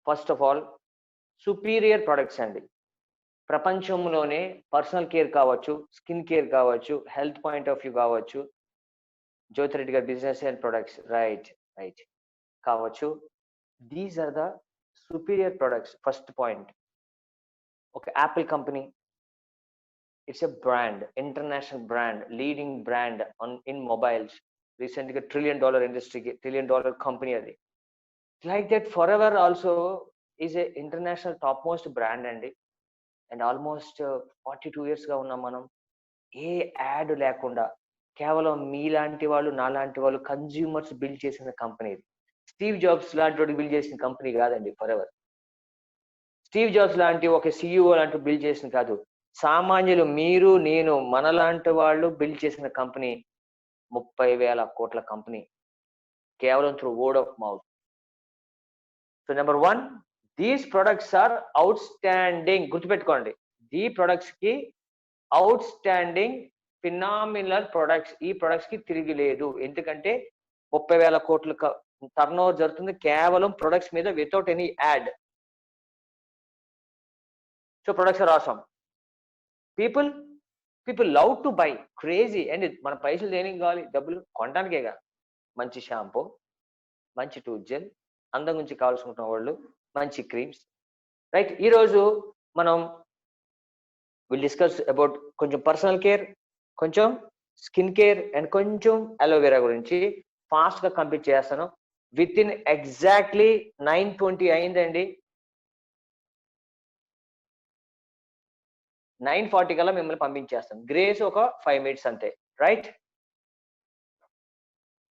First of all superior products అండి. ప్రపంచంలోనే personal care కావచ్చు, స్కిన్ కేర్ కావచ్చు, హెల్త్ పాయింట్ ఆఫ్ వ్యూ కావచ్చు, జ్యోతిరెడ్డి గారి బిజినెస్ అండ్ ప్రొడక్ట్స్ రైట్ కావచ్చు. These are the superior products. First point, ఒక Apple company, it's a brand, international brand, leading brand in mobiles. రీసెంట్గా $1 trillion ఇండస్ట్రీకి $1 trillion company అది. Like that for ever also is a international top most brand అండి. And almost 42 yearsగా ఉన్నాం మనం. ఏ add లేకుండా కేవలం మీలాంటి వాళ్ళు, నాలాంటి వాళ్ళు, కన్జ్యూమర్స్ బిల్డ్ చేసిన కంపెనీ ఇది. స్టీవ్ జాబ్స్ లాంటి వాడు బిల్డ్ చేసిన కంపెనీ కాదండి ఫర్ ఎవర్. స్టీవ్ జాబ్స్ లాంటి ఒక సిఇఓ లాంటి బిల్డ్ చేసిన కాదు. సామాన్యులు, మీరు, నేను, మనలాంటి వాళ్ళు బిల్డ్ చేసిన కంపెనీ 30,000 కోట్ల కంపెనీ, కేవలం through word of mouth. So number 1, these products are outstanding. గుర్తుపెట్టుకోండి, ఈ ప్రొడక్ట్స్ కి అవుట్ స్టాండింగ్ ఫినామినల్ ప్రొడక్ట్స్. ఈ ప్రొడక్ట్స్ కి తిరిగి లేదు. ఎందుకంటే 30,000 కోట్ల టర్న్ ఓవర్ జరుగుతుంది కేవలం ప్రొడక్ట్స్ మీద, without any ad. So products are awesome. People love to buy, crazy. And మన పైసలు దేనికి కావాలి? డబ్బులు కొనడానికేగా. మంచి షాంపూ, మంచి టూత్ జెల్, అందం గురించి కావాల్సుకుంటున్న వాళ్ళు, మంచి క్రీమ్స్, రైట్. ఈరోజు మనం విల్ డిస్కస్ అబౌట్ కొంచెం పర్సనల్ కేర్, కొంచెం స్కిన్ కేర్ అండ్ కొంచెం అలోవెరా గురించి. ఫాస్ట్గా కంప్లీట్ చేస్తాను. విత్ ఇన్ ఎగ్జాక్ట్లీ 9:20 అయిందండి. 9:40 కల్లా మిమ్మల్ని పంపించేస్తాను. గ్రేస్ ఒక 5 minutes అంతే, రైట్?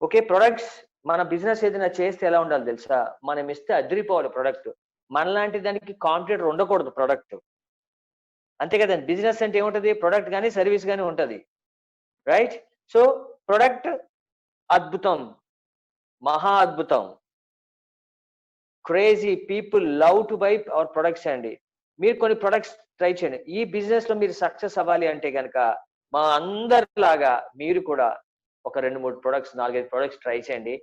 ఓకే. ప్రొడక్ట్స్, మన బిజినెస్ ఏదైనా చేస్తే ఎలా ఉండాలి తెలుసా? మనం ఇస్తే అదిరిపోవాలి ప్రొడక్ట్. మనలాంటి దానికి కాంపిటేటర్ ఉండకూడదు ప్రొడక్ట్, అంతే కదండి. బిజినెస్ అంటే ఏముంటది? ప్రొడక్ట్ కానీ సర్వీస్ కానీ ఉంటది, రైట్? సో ప్రొడక్ట్ అద్భుతం, మహా అద్భుతం, crazy. People love to by our products అండి. మీరు కొన్ని ప్రొడక్ట్స్ ట్రై చేయండి. ఈ బిజినెస్ లో మీరు సక్సెస్ అవ్వాలి అంటే కనుక మా అందరిలాగా మీరు కూడా ఒక 2-3 ప్రొడక్ట్స్, 4-5 ప్రొడక్ట్స్ ట్రై చేయండి.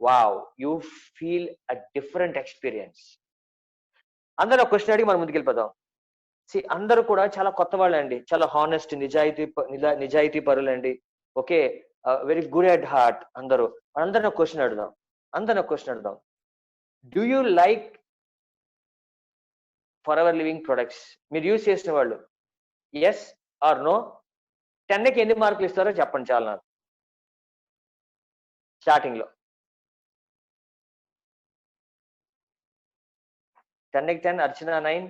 Wow, you feel a different experience. అందరూ ఒక క్వశ్చన్ అడిగి మనం ముందుకెళ్ళిపోదాం. అందరూ కూడా చాలా కొత్త వాళ్ళండి, చాలా హానెస్ట్, నిజాయితీ పరులండి. Okay, very good at heart. అందరూ క్వశ్చన్ అడుగుదాం. Do you like Forever living products? మీరు యూజ్ చేసిన వాళ్ళు ఎస్ ఆర్ నో? 10కి ఎన్ని మార్కులు ఇస్తారో చెప్పండి చాలా. నాకు స్టార్టింగ్ లో 10కి 10. అర్చన 9,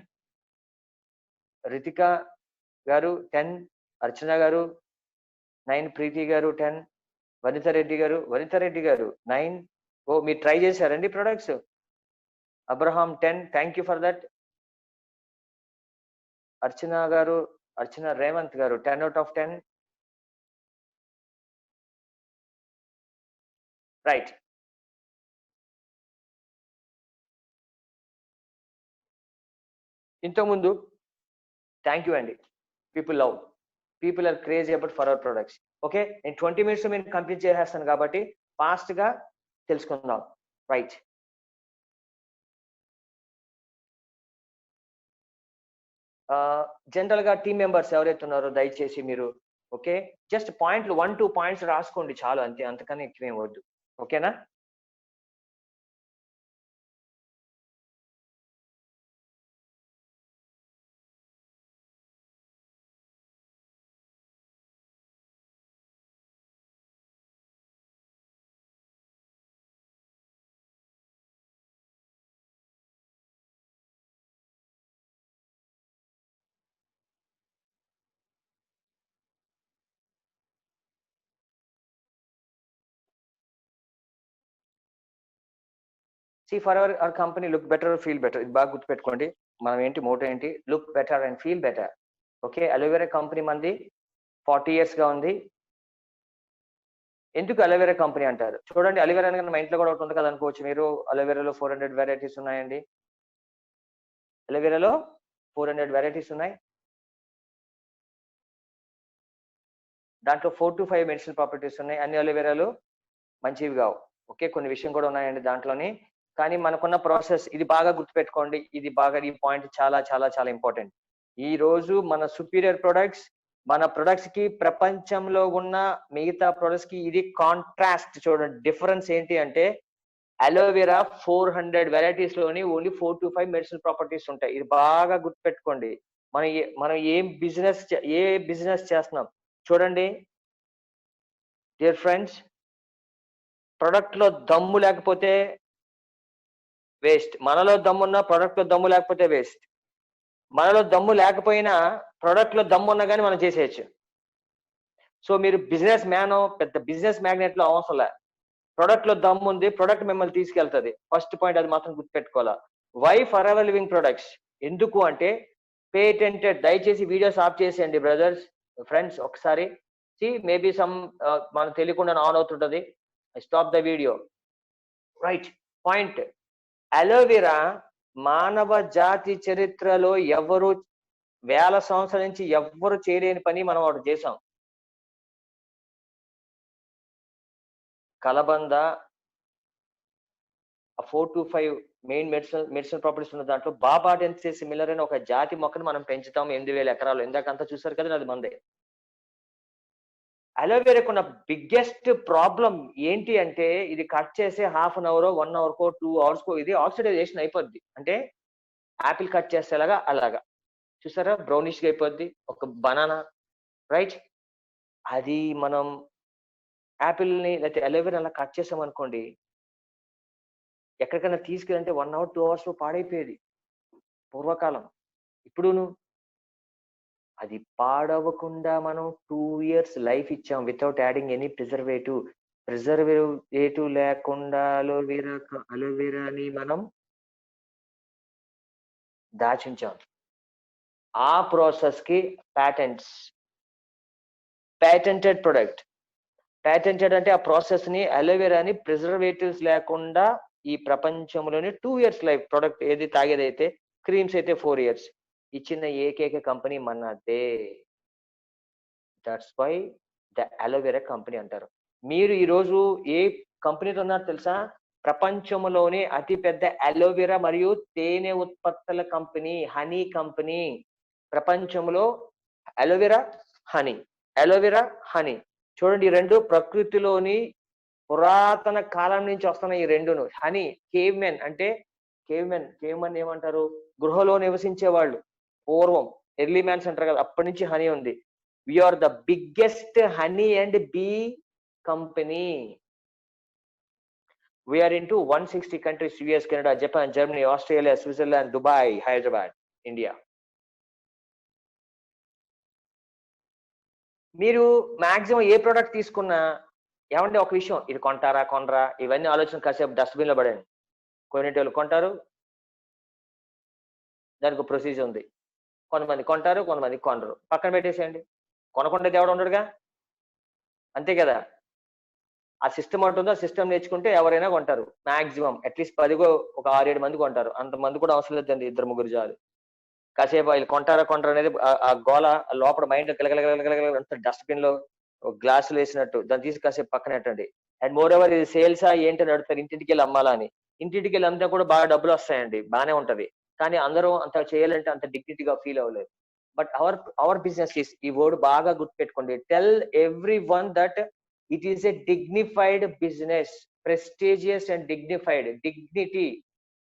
రితిక గారు 10, అర్చన గారు 9, ప్రీతి గారు 10, వనిత రెడ్డి గారు 9. ఓ, మీరు ట్రై చేశారండి products? Abraham 10, thank you for that. Archana Revanth గారు 10 out of 10, రైట్. ఇంతకుముందు థ్యాంక్ యూ అండి. People are crazy about Forever products. Okay, నేను 20 minutes నేను కంప్లీట్ చేసేస్తాను కాబట్టి ఫాస్ట్ గా తెలుసుకుందాం, రైట్? జనరల్ గా టీమ్ మెంబర్స్ ఎవరైతే ఉన్నారో దయచేసి మీరు ఓకే జస్ట్ పాయింట్లు 1-2 పాయింట్స్ రాసుకోండి చాలు, అంతే, అంతకన్నా ఎక్కువేం వద్దు. ఓకేనా? For our company look better, feel better. ఇది బాగా గుర్తుపెట్టుకోండి. మనం ఏంటి మోటో ఏంటి? Look better and feel better. Okay, aloe vera company మంది 40 years గా ఉంది. ఎందుకు అలోవెరా కంపెనీ అంటారు? చూడండి, అలోవెరా అనగా మా ఇంట్లో కూడా ఒకటి ఉంది కదా అనుకోవచ్చు మీరు. అలోవెరాలో 400 వెరైటీస్ ఉన్నాయండి. అలోవెరాలో 400 వెరైటీస్ ఉన్నాయి. దాంట్లో 4 to 5 మెడిసినల్ ప్రాపర్టీస్ ఉన్నాయి. అన్ని అలోవెరాలు మంచివి కావు. ఓకే, కొన్ని విషయం కూడా ఉన్నాయండి దాంట్లోని. కానీ మనకున్న ప్రాసెస్ ఇది బాగా గుర్తుపెట్టుకోండి. ఇది బాగా ఈ పాయింట్ చాలా చాలా చాలా ఇంపార్టెంట్. ఈ రోజు మన సుపీరియర్ ప్రొడక్ట్స్ మన ప్రొడక్ట్స్ కి ప్రపంచంలో ఉన్న మిగతా ప్రొడక్ట్స్ కి ఇది కాంట్రాస్ట్. చూడండి డిఫరెన్స్ ఏంటి అంటే అలోవెరా 400 వెరైటీస్ లోని ఓన్లీ 4 to 5 మెడిసినల్ ప్రాపర్టీస్ ఉంటాయి. ఇది బాగా గుర్తుపెట్టుకోండి. మనం ఏ బిజినెస్ చేస్తున్నాం చూడండి డియర్ ఫ్రెండ్స్. ప్రొడక్ట్ లో దమ్ము లేకపోతే వేస్ట్. మనలో దమ్మున్నా ప్రొడక్ట్ లో దమ్ము లేకపోతే వేస్ట్. మనలో దమ్ము లేకపోయినా ప్రొడక్ట్ లో దమ్ము ఉన్నా కానీ మనం చేసేయచ్చు. సో మీరు బిజినెస్ మ్యాన్ పెద్ద బిజినెస్ మ్యాగ్నెట్ లో అవసరం లే. ప్రొడక్ట్ లో దమ్ము ఉంది, ప్రొడక్ట్ మిమ్మల్ని తీసుకెళ్తుంది. ఫస్ట్ పాయింట్ అది మాత్రం గుర్తుపెట్టుకోవాలా. Why Forever living products ఎందుకు అంటే పేటెంటెడ్. దయచేసి వీడియోస్ ఆఫ్ చేసేయండి బ్రదర్స్ ఫ్రెండ్స్ ఒకసారి. మేబీ సమ్ మనకు తెలియకుండా ఆన్ అవుతుంటది. Stop the video. Right point. Aloe vera మానవ జాతి చరిత్రలో ఎవరు వేల సంవత్సరాల నుంచి ఎవ్వరు చేయలేని పని మనం ఒకటి చేసాం. కలబంద 4 to 5 మెయిన్ మెడిసినల్ ప్రాపర్టీస్ ఉన్న దాంట్లో బాబాడెన్సే సిమిలర్ అని ఒక జాతి మొక్కను మనం పెంచుతాం 8,000 ఎకరాలు. ఇందాకంతా చూసారు కదా, అది మందే. అలోవెరాకు ఉన్న బిగ్గెస్ట్ ప్రాబ్లం ఏంటి అంటే ఇది కట్ చేసి half an hour 1 hour 2 hours ఇది ఆక్సిడైజేషన్ అయిపోద్ది. అంటే యాపిల్ కట్ చేసేలాగా అలాగా చూసారా బ్రౌనిష్ గా అయిపోద్ది ఒక బనానా. రైట్. అది మనం యాపిల్ ని లేకపోతే అలోవెరా అలా కట్ చేసాం అనుకోండి, ఎక్కడికైనా తీసుకెళ్ళంటే 1 hour 2 hours పాడైపోయేది పూర్వకాలం. ఇప్పుడును అది పాడవకుండా మనం 2 years లైఫ్ ఇచ్చాం వితౌట్ యాడింగ్ ఎనీ ప్రిజర్వేటివ్ లేకుండా అలోవెరాని మనం దాచించాం. ఆ ప్రాసెస్ కి ప్యాటెంటెడ్ ప్రొడక్ట్. ప్యాటెంటెడ్ అంటే ఆ ప్రాసెస్ ని అలోవెరాని ప్రిజర్వేటివ్స్ లేకుండా ఈ ప్రపంచంలోని 2 years లైఫ్ ప్రొడక్ట్ ఏది తాగేదైతే, క్రీమ్స్ అయితే 4 years ఇచ్చిన ఏకైక కంపెనీ మనదే. That's why the aloe vera company అంటారు. మీరు ఈరోజు ఏ కంపెనీతో ఉన్నారు తెలుసా? ప్రపంచంలోనే అతి పెద్ద అలోవెరా మరియు తేనె ఉత్పత్తుల కంపెనీ హనీ కంపెనీ. ప్రపంచంలో అలోవెరా హనీ చూడండి. ఈ రెండు ప్రకృతిలోని పురాతన కాలం నుంచి వస్తున్న ఈ రెండును. హనీ కేవ్మెన్ అంటే కేవ్మెన్ ఏమంటారు? గృహలో నివసించే వాళ్ళు పూర్వం ఎర్లీ మ్యాన్స్ అంటారు కదా, అప్పటి నుంచి హనీ ఉంది. We are the biggest honey and bee company. We are into 160 countries, US, Canada, Japan, Germany, Australia, Switzerland, Dubai, Hyderabad, India. మీరు మాక్సిమం ఏ ప్రోడక్ట్ తీసుకున్నా ఏమంటే ఒక విషయం, ఇది కొంటారా కొనరా ఇవన్నీ ఆలోచన కాసేపు డస్ట్బిన్ లో పడండి. కొనేటోళ్ళు కొంటారు, దానికి ఒక ప్రొసీజర్ ఉంది. కొంతమంది కొంటారు, కొంతమంది కొనరు. పక్కన పెట్టేసేయండి. కొనకుండా దేవుడు ఉండడుగా, అంతే కదా. ఆ సిస్టమ్ ఉంటుందో ఆ సిస్టమ్ నేర్చుకుంటే ఎవరైనా కొంటారు. మాక్సిమం అట్లీస్ట్ 10 ఒక 6-7 మంది కొంటారు. అంతమంది కూడా అవసరం లేదండి, 2-3 చాలు. కాసేపు వీళ్ళు కొంటారా అనేది ఆ గోల లోపల మైండ్ గలగలగలగలగల డస్ట్బిన్ లో గ్లాసులు వేసినట్టు దాన్ని తీసి కాసేపు పక్కన పెట్టండి. అండ్ మోర్ ఎవర్ ఇది సేల్సా ఏంటని అడుగుతారు, ఇంటింటికి వెళ్ళి అమ్మాలా అని. ఇంటింటికి వెళ్ళి అమ్మితే కూడా బాగా డబ్బులు వస్తాయండి, బాగానే ఉంటది. కానీ అందరూ అంత చేయాలంటే అంత డిగ్నిటీగా ఫీల్ అవ్వలేదు. బట్ అవర్ బిజినెస్ ఈస్, ఈ వర్డ్ బాగా గుర్తుపెట్టుకోండి, tell everyone that it is a dignified business, prestigious and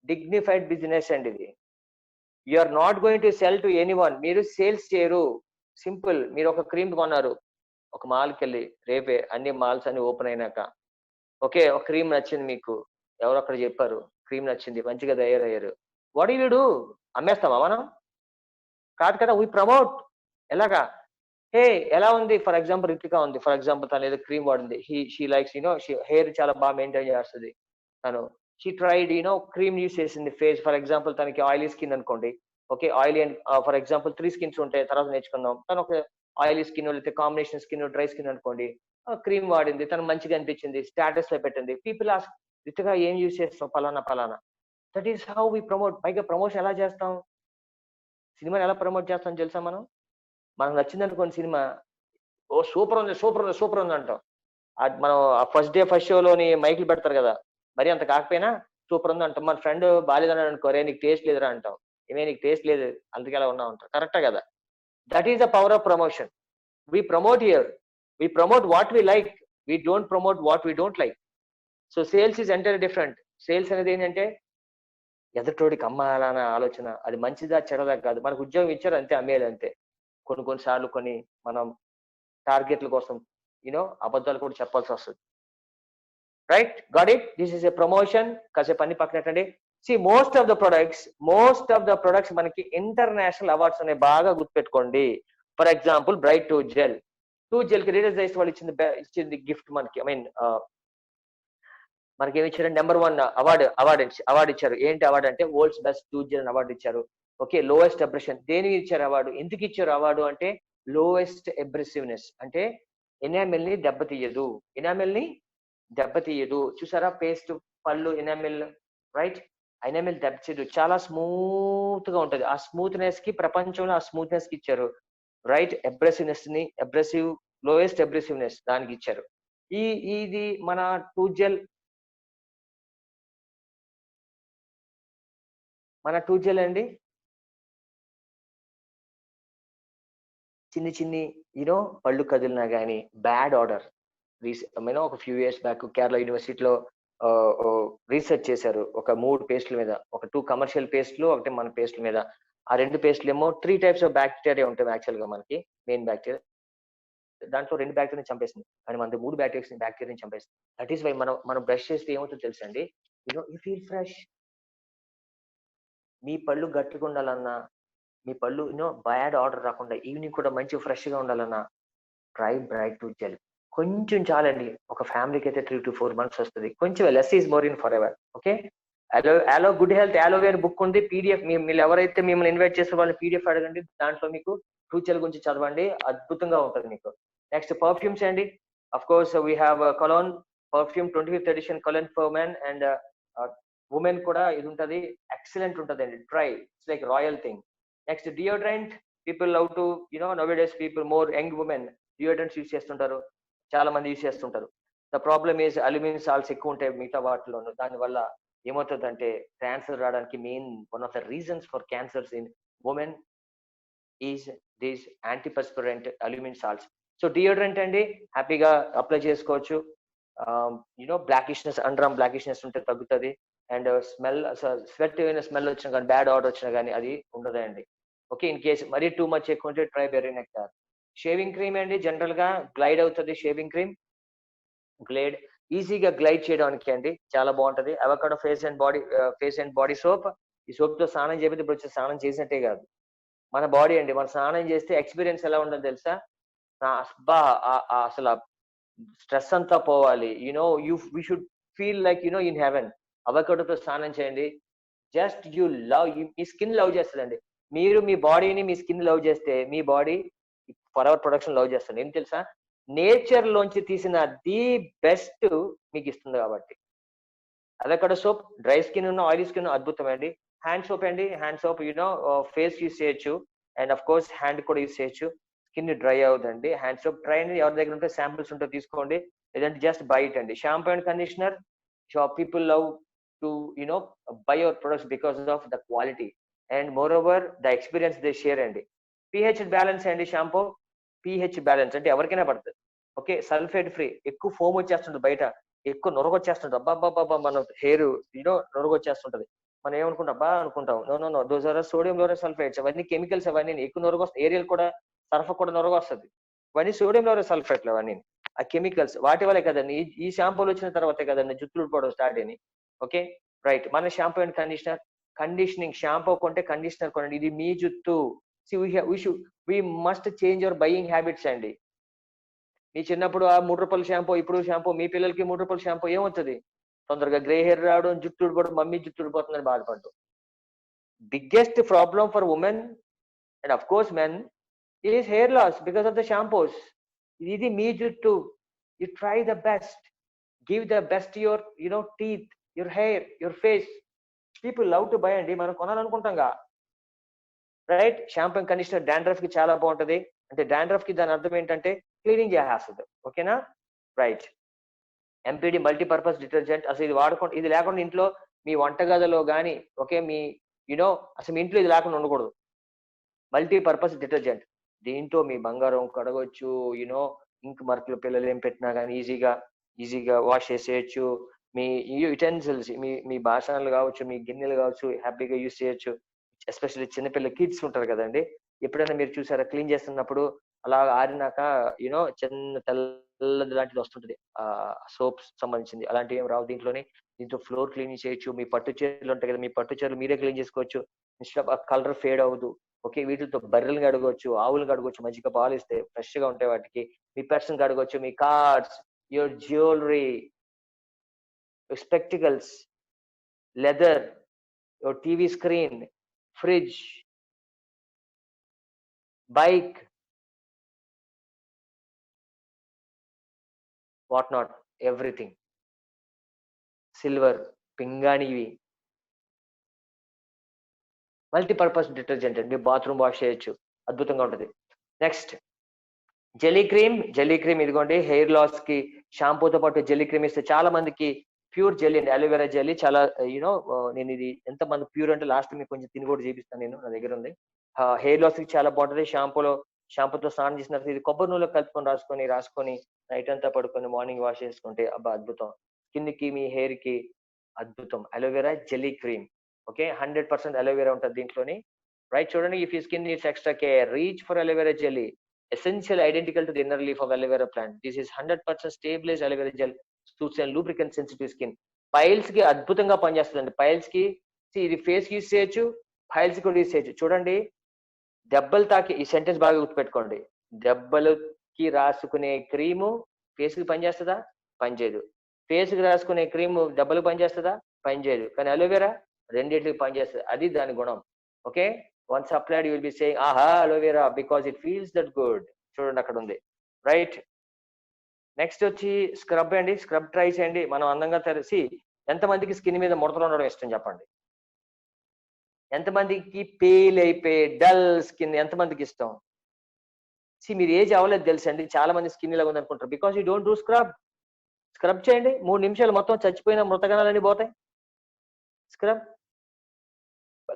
dignified business అండి ఇది. You are not going to sell to anyone. మీరు సేల్స్ చేయరు. సింపుల్. మీరు ఒక క్రీమ్ కొన్నారు ఒక మాల్కి వెళ్ళి, రేపే అన్ని మాల్స్ అన్ని ఓపెన్ అయినాక, ఓకే ఒక క్రీమ్ నచ్చింది మీకు, ఎవరు అక్కడ చెప్పారు క్రీమ్ నచ్చింది, మంచిగా తయారయ్యారు. What you do? అమ్మేస్తామా మనం? కాదు కదా. We promote. ఎలాగా? హే ఎలా ఉంది, ఫర్ ఎగ్జాంపుల్ రితికా ఉంది, ఫర్ ఎగ్జాంపుల్ తను ఏదో క్రీమ్ వాడింది, షీ లైక్స్ హెయిర్ చాలా బాగా మెయింటైన్ చేస్తుంది తను. షీ ట్రైడ్ క్రీమ్ యూస్ చేసింది ఫేస్, ఫర్ ఎగ్జాంపుల్ తనకి ఆయిలీ స్కిన్ అనుకోండి. Okay oily and for example 3 skins ఉంటాయి, తర్వాత నేర్చుకుందాం. తను ఒక ఆయిలీ స్కిన్ లేకపోతే కాంబినేషన్ స్కిన్, డ్రై స్కిన్ అనుకోండి. క్రీమ్ వాడింది, తను మంచిగా అనిపించింది, స్టేటస్ లో పెట్టింది. పీపుల్ ఆస్క్, రితికా ఏం యూస్ చేస్తాం? పలానా. That is how we promote. పైగా ప్రమోషన్ ఎలా చేస్తాం? సినిమాని ఎలా ప్రమోట్ చేస్తాం తెలుసా? మనకు నచ్చింది అనుకోండి సినిమా, ఓ సూపర్ ఉంది అంటాం. మనం ఫస్ట్ షోలోని మైకులు పెడతారు కదా, మరి అంత కాకపోయినా సూపర్ ఉంది అంటాం. మన ఫ్రెండ్ బాలేదని అనుకో, రే నీకు టేస్ట్ లేదురా అంటాం. ఏమే నీకు టేస్ట్ లేదు అందుకే అలా ఉన్నావు అంటాం. కరెక్టే కదా? That is the power of promotion. We promote here. We promote what we like. We don't promote what we don't like. So sales is entirely different. Sales అనేది ఏంటంటే ఎదుటోడికి అమ్మాలన్న ఆలోచన. అది మంచిదా చెడదా కాదు. మనకు ఉద్యోగం ఇచ్చారు అంతే, అమ్మేయాలి అంతే. కొన్ని సార్లు మనం టార్గెట్ల కోసం అబద్ధాలు కూడా చెప్పాల్సి వస్తుంది. Right, got it? This is a promotion. కాసేపు అన్ని పక్కనట్టండి. మోస్ట్ ఆఫ్ ద ప్రొడక్ట్స్ మనకి ఇంటర్నేషనల్ అవార్డ్స్ అనేవి బాగా గుర్తుపెట్టుకోండి. For example bright tooth gel కి రీడర్స్ డైజెస్ట్ వాళ్ళు ఇచ్చింది గిఫ్ట్ మనకి. మనకి ఏమి ఇచ్చారు? నెంబర్ 1 అవార్డు ఇచ్చారు. ఏంటి అవార్డు అంటే world's best tooth gel award ఇచ్చారు. Okay, lowest abrasion. దేనికి ఇచ్చారు అవార్డు? ఎందుకు ఇచ్చారు అవార్డు అంటే లోయెస్ట్ అబ్రెసివ్నెస్, అంటే ఎనామెల్ ని దెబ్బతీయదు. చూసారా పేస్ట్, పళ్ళు ఎనామెల్, రైట్? ఎనామెల్ దెబ్బతీయదు, చాలా స్మూత్ గా ఉంటది. ఆ స్మూత్నెస్ కి ప్రపంచంలో ఆ స్మూత్నెస్ కి ఇచ్చారు. రైట్, లోయెస్ట్ అబ్రెసివ్నెస్ దానికి ఇచ్చారు. ఇది మన టూత్ జెల్ అండి. చిన్ని పళ్ళు కదిలినా గానీ బ్యాడ్ ఆర్డర్. ఒక ఫ్యూ ఇయర్స్ బ్యాక్ కేరళ యూనివర్సిటీలో రీసెర్చ్ చేశారు. ఒక 3 పేస్ట్ల మీద, ఒక 2 కమర్షియల్ పేస్ట్లు, ఒకటి మన పేస్ట్ల మీద. ఆ 2 పేస్ట్లు ఏమో 3 టైప్స్ ఆఫ్ బ్యాక్టీరియా ఉంటాయి యాక్చువల్ గా మనకి. మెయిన్ బ్యాక్టీరియా దాంట్లో 2 బ్యాక్టీరియాని చంపేసింది, కానీ మన 3 బ్యాక్టీరియాని చంపేసింది. దట్ ఈస్ వై మనం బ్రష్ చేస్తే ఏమవుతుందో తెలుసా అండి? You feel fresh. మీ పళ్ళు గట్టిగా ఉండాలన్నా, మీ పళ్ళు బ్యాడ్ ఆర్డర్ రాకుండా ఈవినింగ్ కూడా మంచి ఫ్రెష్ గా ఉండాలన్నా ట్రై బ్రైట్ టూత్ జెల్. కొంచెం చాలండి, ఒక ఫ్యామిలీకి అయితే 3 to 4 months వస్తుంది. కొంచెం less is more in Forever. Okay, aloe good health aloe way అని బుక్ ఉంది, పీడిఎఫ్. మీరు ఎవరైతే మిమ్మల్ని ఇన్వైట్ చేసే వాళ్ళని పీడిఎఫ్ అడగండి, దాంట్లో మీకు టూత్ జెల్ గురించి చదవండి, అద్భుతంగా ఉంటుంది మీకు. నెక్స్ట్ పర్ఫ్యూమ్స్ అండి. Of course we have cologne perfume 25th edition cologne for men and women కూడా ఇది ఉంటది, ఎక్సలెంట్ ఉంటది అండి. Try, it's like royal thing. Next deodorant. People love to nowadays people more young women deodorants use చేస్తుంటారు, చాలా మంది use చేస్తుంటారు. The problem is aluminium salts ఎక్కువ ఉంటాయి మిగతా వాటిలోను. దానివల్ల ఏమవుతుందంటే క్యాన్సర్ రావడానికి main one of the reasons for cancers in women is these antiperspirant aluminium salts. So deodorant అండి, హ్యాపీగా అప్లై చేసుకోవచ్చు. బ్లాకిష్నెస్, అండర్ ఆర్మ్ బ్లాకిష్నెస్ ఉంటే తగ్గుతుంది. అండ్ స్వెట్ అయిన స్మెల్ వచ్చినా కానీ, బ్యాడ్ ఆర్డర్ వచ్చినా కానీ అది ఉండదండి. ఓకే, ఇన్ కేసు మరీ టూ మచ్ ఎక్కువ ఉంటే try berry nectar. Shaving cream అండి, జనరల్ గా గ్లైడ్ అవుతుంది షేవింగ్ క్రీమ్. గ్లైడ్ ఈజీగా గ్లైడ్ చేయడానికి అండి, చాలా బాగుంటది. Avocado face and body soap. ఈ సోప్ తో స్నానం చేయకపోతే ఇప్పుడు వచ్చి స్నానం చేసినట్టే కాదు. మన బాడీ అండి, మన స్నానం చేస్తే ఎక్స్పీరియన్స్ ఎలా ఉంటుందో తెలుసా? అసలు స్ట్రెస్ అంతా పోవాలి. We should feel like in heaven. అవకాడోతో స్నానం చేయండి. జస్ట్ మీ స్కిన్ లవ్ చేస్తుందండి. మీరు మీ బాడీని, మీ స్కిన్ లవ్ చేస్తే మీ బాడీ ఫర్ ప్రొడక్షన్ లవ్ చేస్తుంది. ఏం తెలుసా? నేచర్ లోంచి తీసిన ది బెస్ట్ మీకు ఇస్తుంది కాబట్టి. అవకాడో సోప్ డ్రై స్కిన్ ఉన్న, ఆయిలీ స్కిన్ అద్భుతం అండి. హ్యాండ్ సోప్ అండి, హ్యాండ్ సోప్ ఫేస్ యూజ్ చేయొచ్చు, అండ్ అఫ్ కోర్స్ హ్యాండ్ కూడా యూజ్ చేయొచ్చు. స్కిన్ డ్రై అవుతుందండి. హ్యాండ్ సోప్ డ్రై అండి, ఎవరి దగ్గర ఉంటే శాంపిల్స్ ఉంటే తీసుకోండి, లేదంటే జస్ట్ బైట్ అండి. Shampoo and conditioner. People love to by your products because of the quality and more over the experience they share అండి. pH బ్యాలెన్స్ అండి షాంపూ. pH బ్యాలెన్స్ అంటే ఎవరికైనా పడుతుంది. Okay, sulphate free. ఎక్కువ ఫోమ్ వచ్చేస్తుంటుంది బయట, ఎక్కువ నొరగొచ్చేస్తుంటుంది. అబ్బాబ్బాబ్బా మన హెయిర్ నొరగొచ్చేస్తుంటది. మనం ఏమనుకుంటాం, అబ్బా అనుకుంటాం. No, those are sodium lauryl sulphates. అవన్నీ కెమికల్స్, అవన్నీ ఎక్కువ నొరగొస్తాయి. ఏరియల్ కూడా, సర్ఫ్ కూడా నొరగొస్తుంది. ఇవన్నీ సోడియం లోరస్ సల్ఫేట్లు, అవన్నీ ఆ కెమికల్స్. వాటి వల్లే కదండి ఈ షాంపూలు వచ్చిన తర్వాతే కదండి జుట్టులు ఊడిపోవడం స్టార్ట్ అయ్యి. Okay, right. మన shampoo and conditioner. Conditioning shampoo కొంటే కండిషనర్ కొనండి, ఇది మీ జుట్టు. we must change your buying habits అండి. మీ చిన్నప్పుడు ఆ 3 రూపాయల షాంపూ, ఇప్పుడు షాంపూ, మీ పిల్లలకి 3 రూపాయల షాంపూ ఏమవుతుంది? తొందరగా గ్రే హెయిర్ రావడం, జుట్టు ఊడిపోవడం, మమ్మీ జుట్టు ఊడిపోతుందని బాధపడడం. Biggest problem for women and of course men is hair loss because of the shampoos. ఇది మీ జుట్టు. You try the best, give the best your teeth, your hair, your face. People love to buy అండి, మనం కొనాలనుకుంటాంగా. Right. Shampoo and conditioner dandruff కి చాలా బాగుంటది. అంటే డాండ్రఫ్ కి దాని అర్థం ఏంటంటే క్లీనింగ్ చేసేస్తుంది. ఓకేనా? రైట్. MPD multipurpose detergent. అసలు ఇది లేకుండా ఇంట్లో మీ వంటగదిలో కానీ ఓకే మీ యూనో అసలు మీ ఇంట్లో ఇది లేకుండా ఉండకూడదు. Multipurpose detergent. దీంట్లో మీ బంగారం కడగొచ్చు, ఇంక్ మార్కులు పిల్లలు ఏం పెట్టినా గానీ ఈజీగా వాష్ చేసేయొచ్చు. మీ యుటెన్సిల్స్ మీ మీ బాసనలు కావచ్చు, మీ గిన్నెలు కావచ్చు హ్యాపీగా యూజ్ చేయొచ్చు. ఎస్పెషల్లీ చిన్నపిల్ల కిడ్స్ ఉంటారు కదండీ! ఎప్పుడైనా మీరు చూసారా క్లీన్ చేస్తున్నప్పుడు అలా ఆరినాక చిన్న తెల్లది లాంటిది వస్తుంటది. సోప్స్ సంబంధించింది. అలాంటివి ఏమి రావు దీంట్లోని. దీంతో ఫ్లోర్ క్లీనింగ్ చేయొచ్చు. మీ పట్టు చీరలు ఉంటాయి కదా! మీ పట్టు చీరలు మీరే క్లీన్ చేసుకోవచ్చు. ఇన్‌స్టెడ్ ఆఫ్ కలర్ ఫేడ్ అవ్వదు. ఓకే. వీటిలతో బర్రెలను కడగొచ్చు, ఆవులను కడగొచ్చు. మంచిగా పాలిస్తాయి. ఫ్రెష్‌గా ఉంటాయి వాటికి. మీ పెట్స్‌ని కడగొచ్చు. మీ cars, your jewellery, your spectacles, leather, your TV screen, fridge, bike, what not everything. Silver, పింగాణివి. మల్టీపర్పస్ డిటర్జెంట్ అండి. బాత్రూమ్ వాష్ చేయొచ్చు. అద్భుతంగా ఉంటది. నెక్స్ట్ జెల్లీ క్రీమ్ ఇదిగోండి హెయిర్ లాస్ కి షాంపూతో పాటు జెల్లీ క్రీమ్ ఇస్తే చాలా మందికి ప్యూర్ జెల్లీ అండి. అలోవెరా జెల్లీ చాలా నేను ఇది ఎంత మంది ప్యూర్ అంటే లాస్ట్ మీకు కొంచెం తిని కూడా చూపిస్తాను నేను. నా దగ్గర ఉంది. హెయిర్ లాస్ కి చాలా బాగుంటది. షాంపూతో స్నానం చేసిన తర్వాత ఇది కొబ్బరి నూనెలో కలుపుకొని రాసుకొని నైట్ అంతా పడుకొని మార్నింగ్ వాష్ చేసుకుంటే అబ్బా అద్భుతం. స్కిన్ కి మీ హెయిర్ కి అద్భుతం. Aloe vera jelly cream. Okay. 100% aloe vera ఉంటది దీంట్లోని. రైట్ చూడండి. If you're skin needs extra care reach for aloe vera jelly. Essential identical to the inner leaf of aloe vera plant. This is 100% stabilized aloe vera gel suits and lubricant sensitive skin. Piles కి అద్భుతంగా పనిచేస్తుందండి. Piles కి ఇది face use చేయొచ్చు, piles కూడా use చేయొచ్చు. చూడండి దెబ్బలు తాకి ఈ సెంటెన్స్ బాగా గుర్తుపెట్టుకోండి. దెబ్బలకి రాసుకునే క్రీము ఫేస్ కి పనిచేస్తుందా? పనిచేయదు. ఫేస్ కి రాసుకునే క్రీము దెబ్బలకు పనిచేస్తుందా? పనిచేయదు. కానీ అలోవెరా రెండింటికి పనిచేస్తుంది. అది దాని గుణం. Okay. Once applied, you will be saying, "Aha, aloe vera," because it feels that good. చూడండి అక్కడ ఉంది. రైట్. నెక్స్ట్ వచ్చి స్క్రబ్ అండి. స్క్రబ్ ట్రై చేయండి. మనం అందంగా తెలిసి ఎంతమందికి స్కిన్ మీద ముడతలు ఉండడం ఇష్టం చెప్పండి. ఎంతమందికి పేల్ అయిపోయి డల్ స్కిన్ ఎంతమందికి ఇష్టం? మీరు ఏజ్ అవ్వలేదు తెలుసండి. చాలా మంది స్కిన్ ఇలా ఉంది అనుకుంటారు. Because you don't do scrub. Scrub చేయండి. 3 నిమిషాలు మొత్తం చచ్చిపోయిన మృతకణాలన్నీ పోతాయి. స్క్రబ్.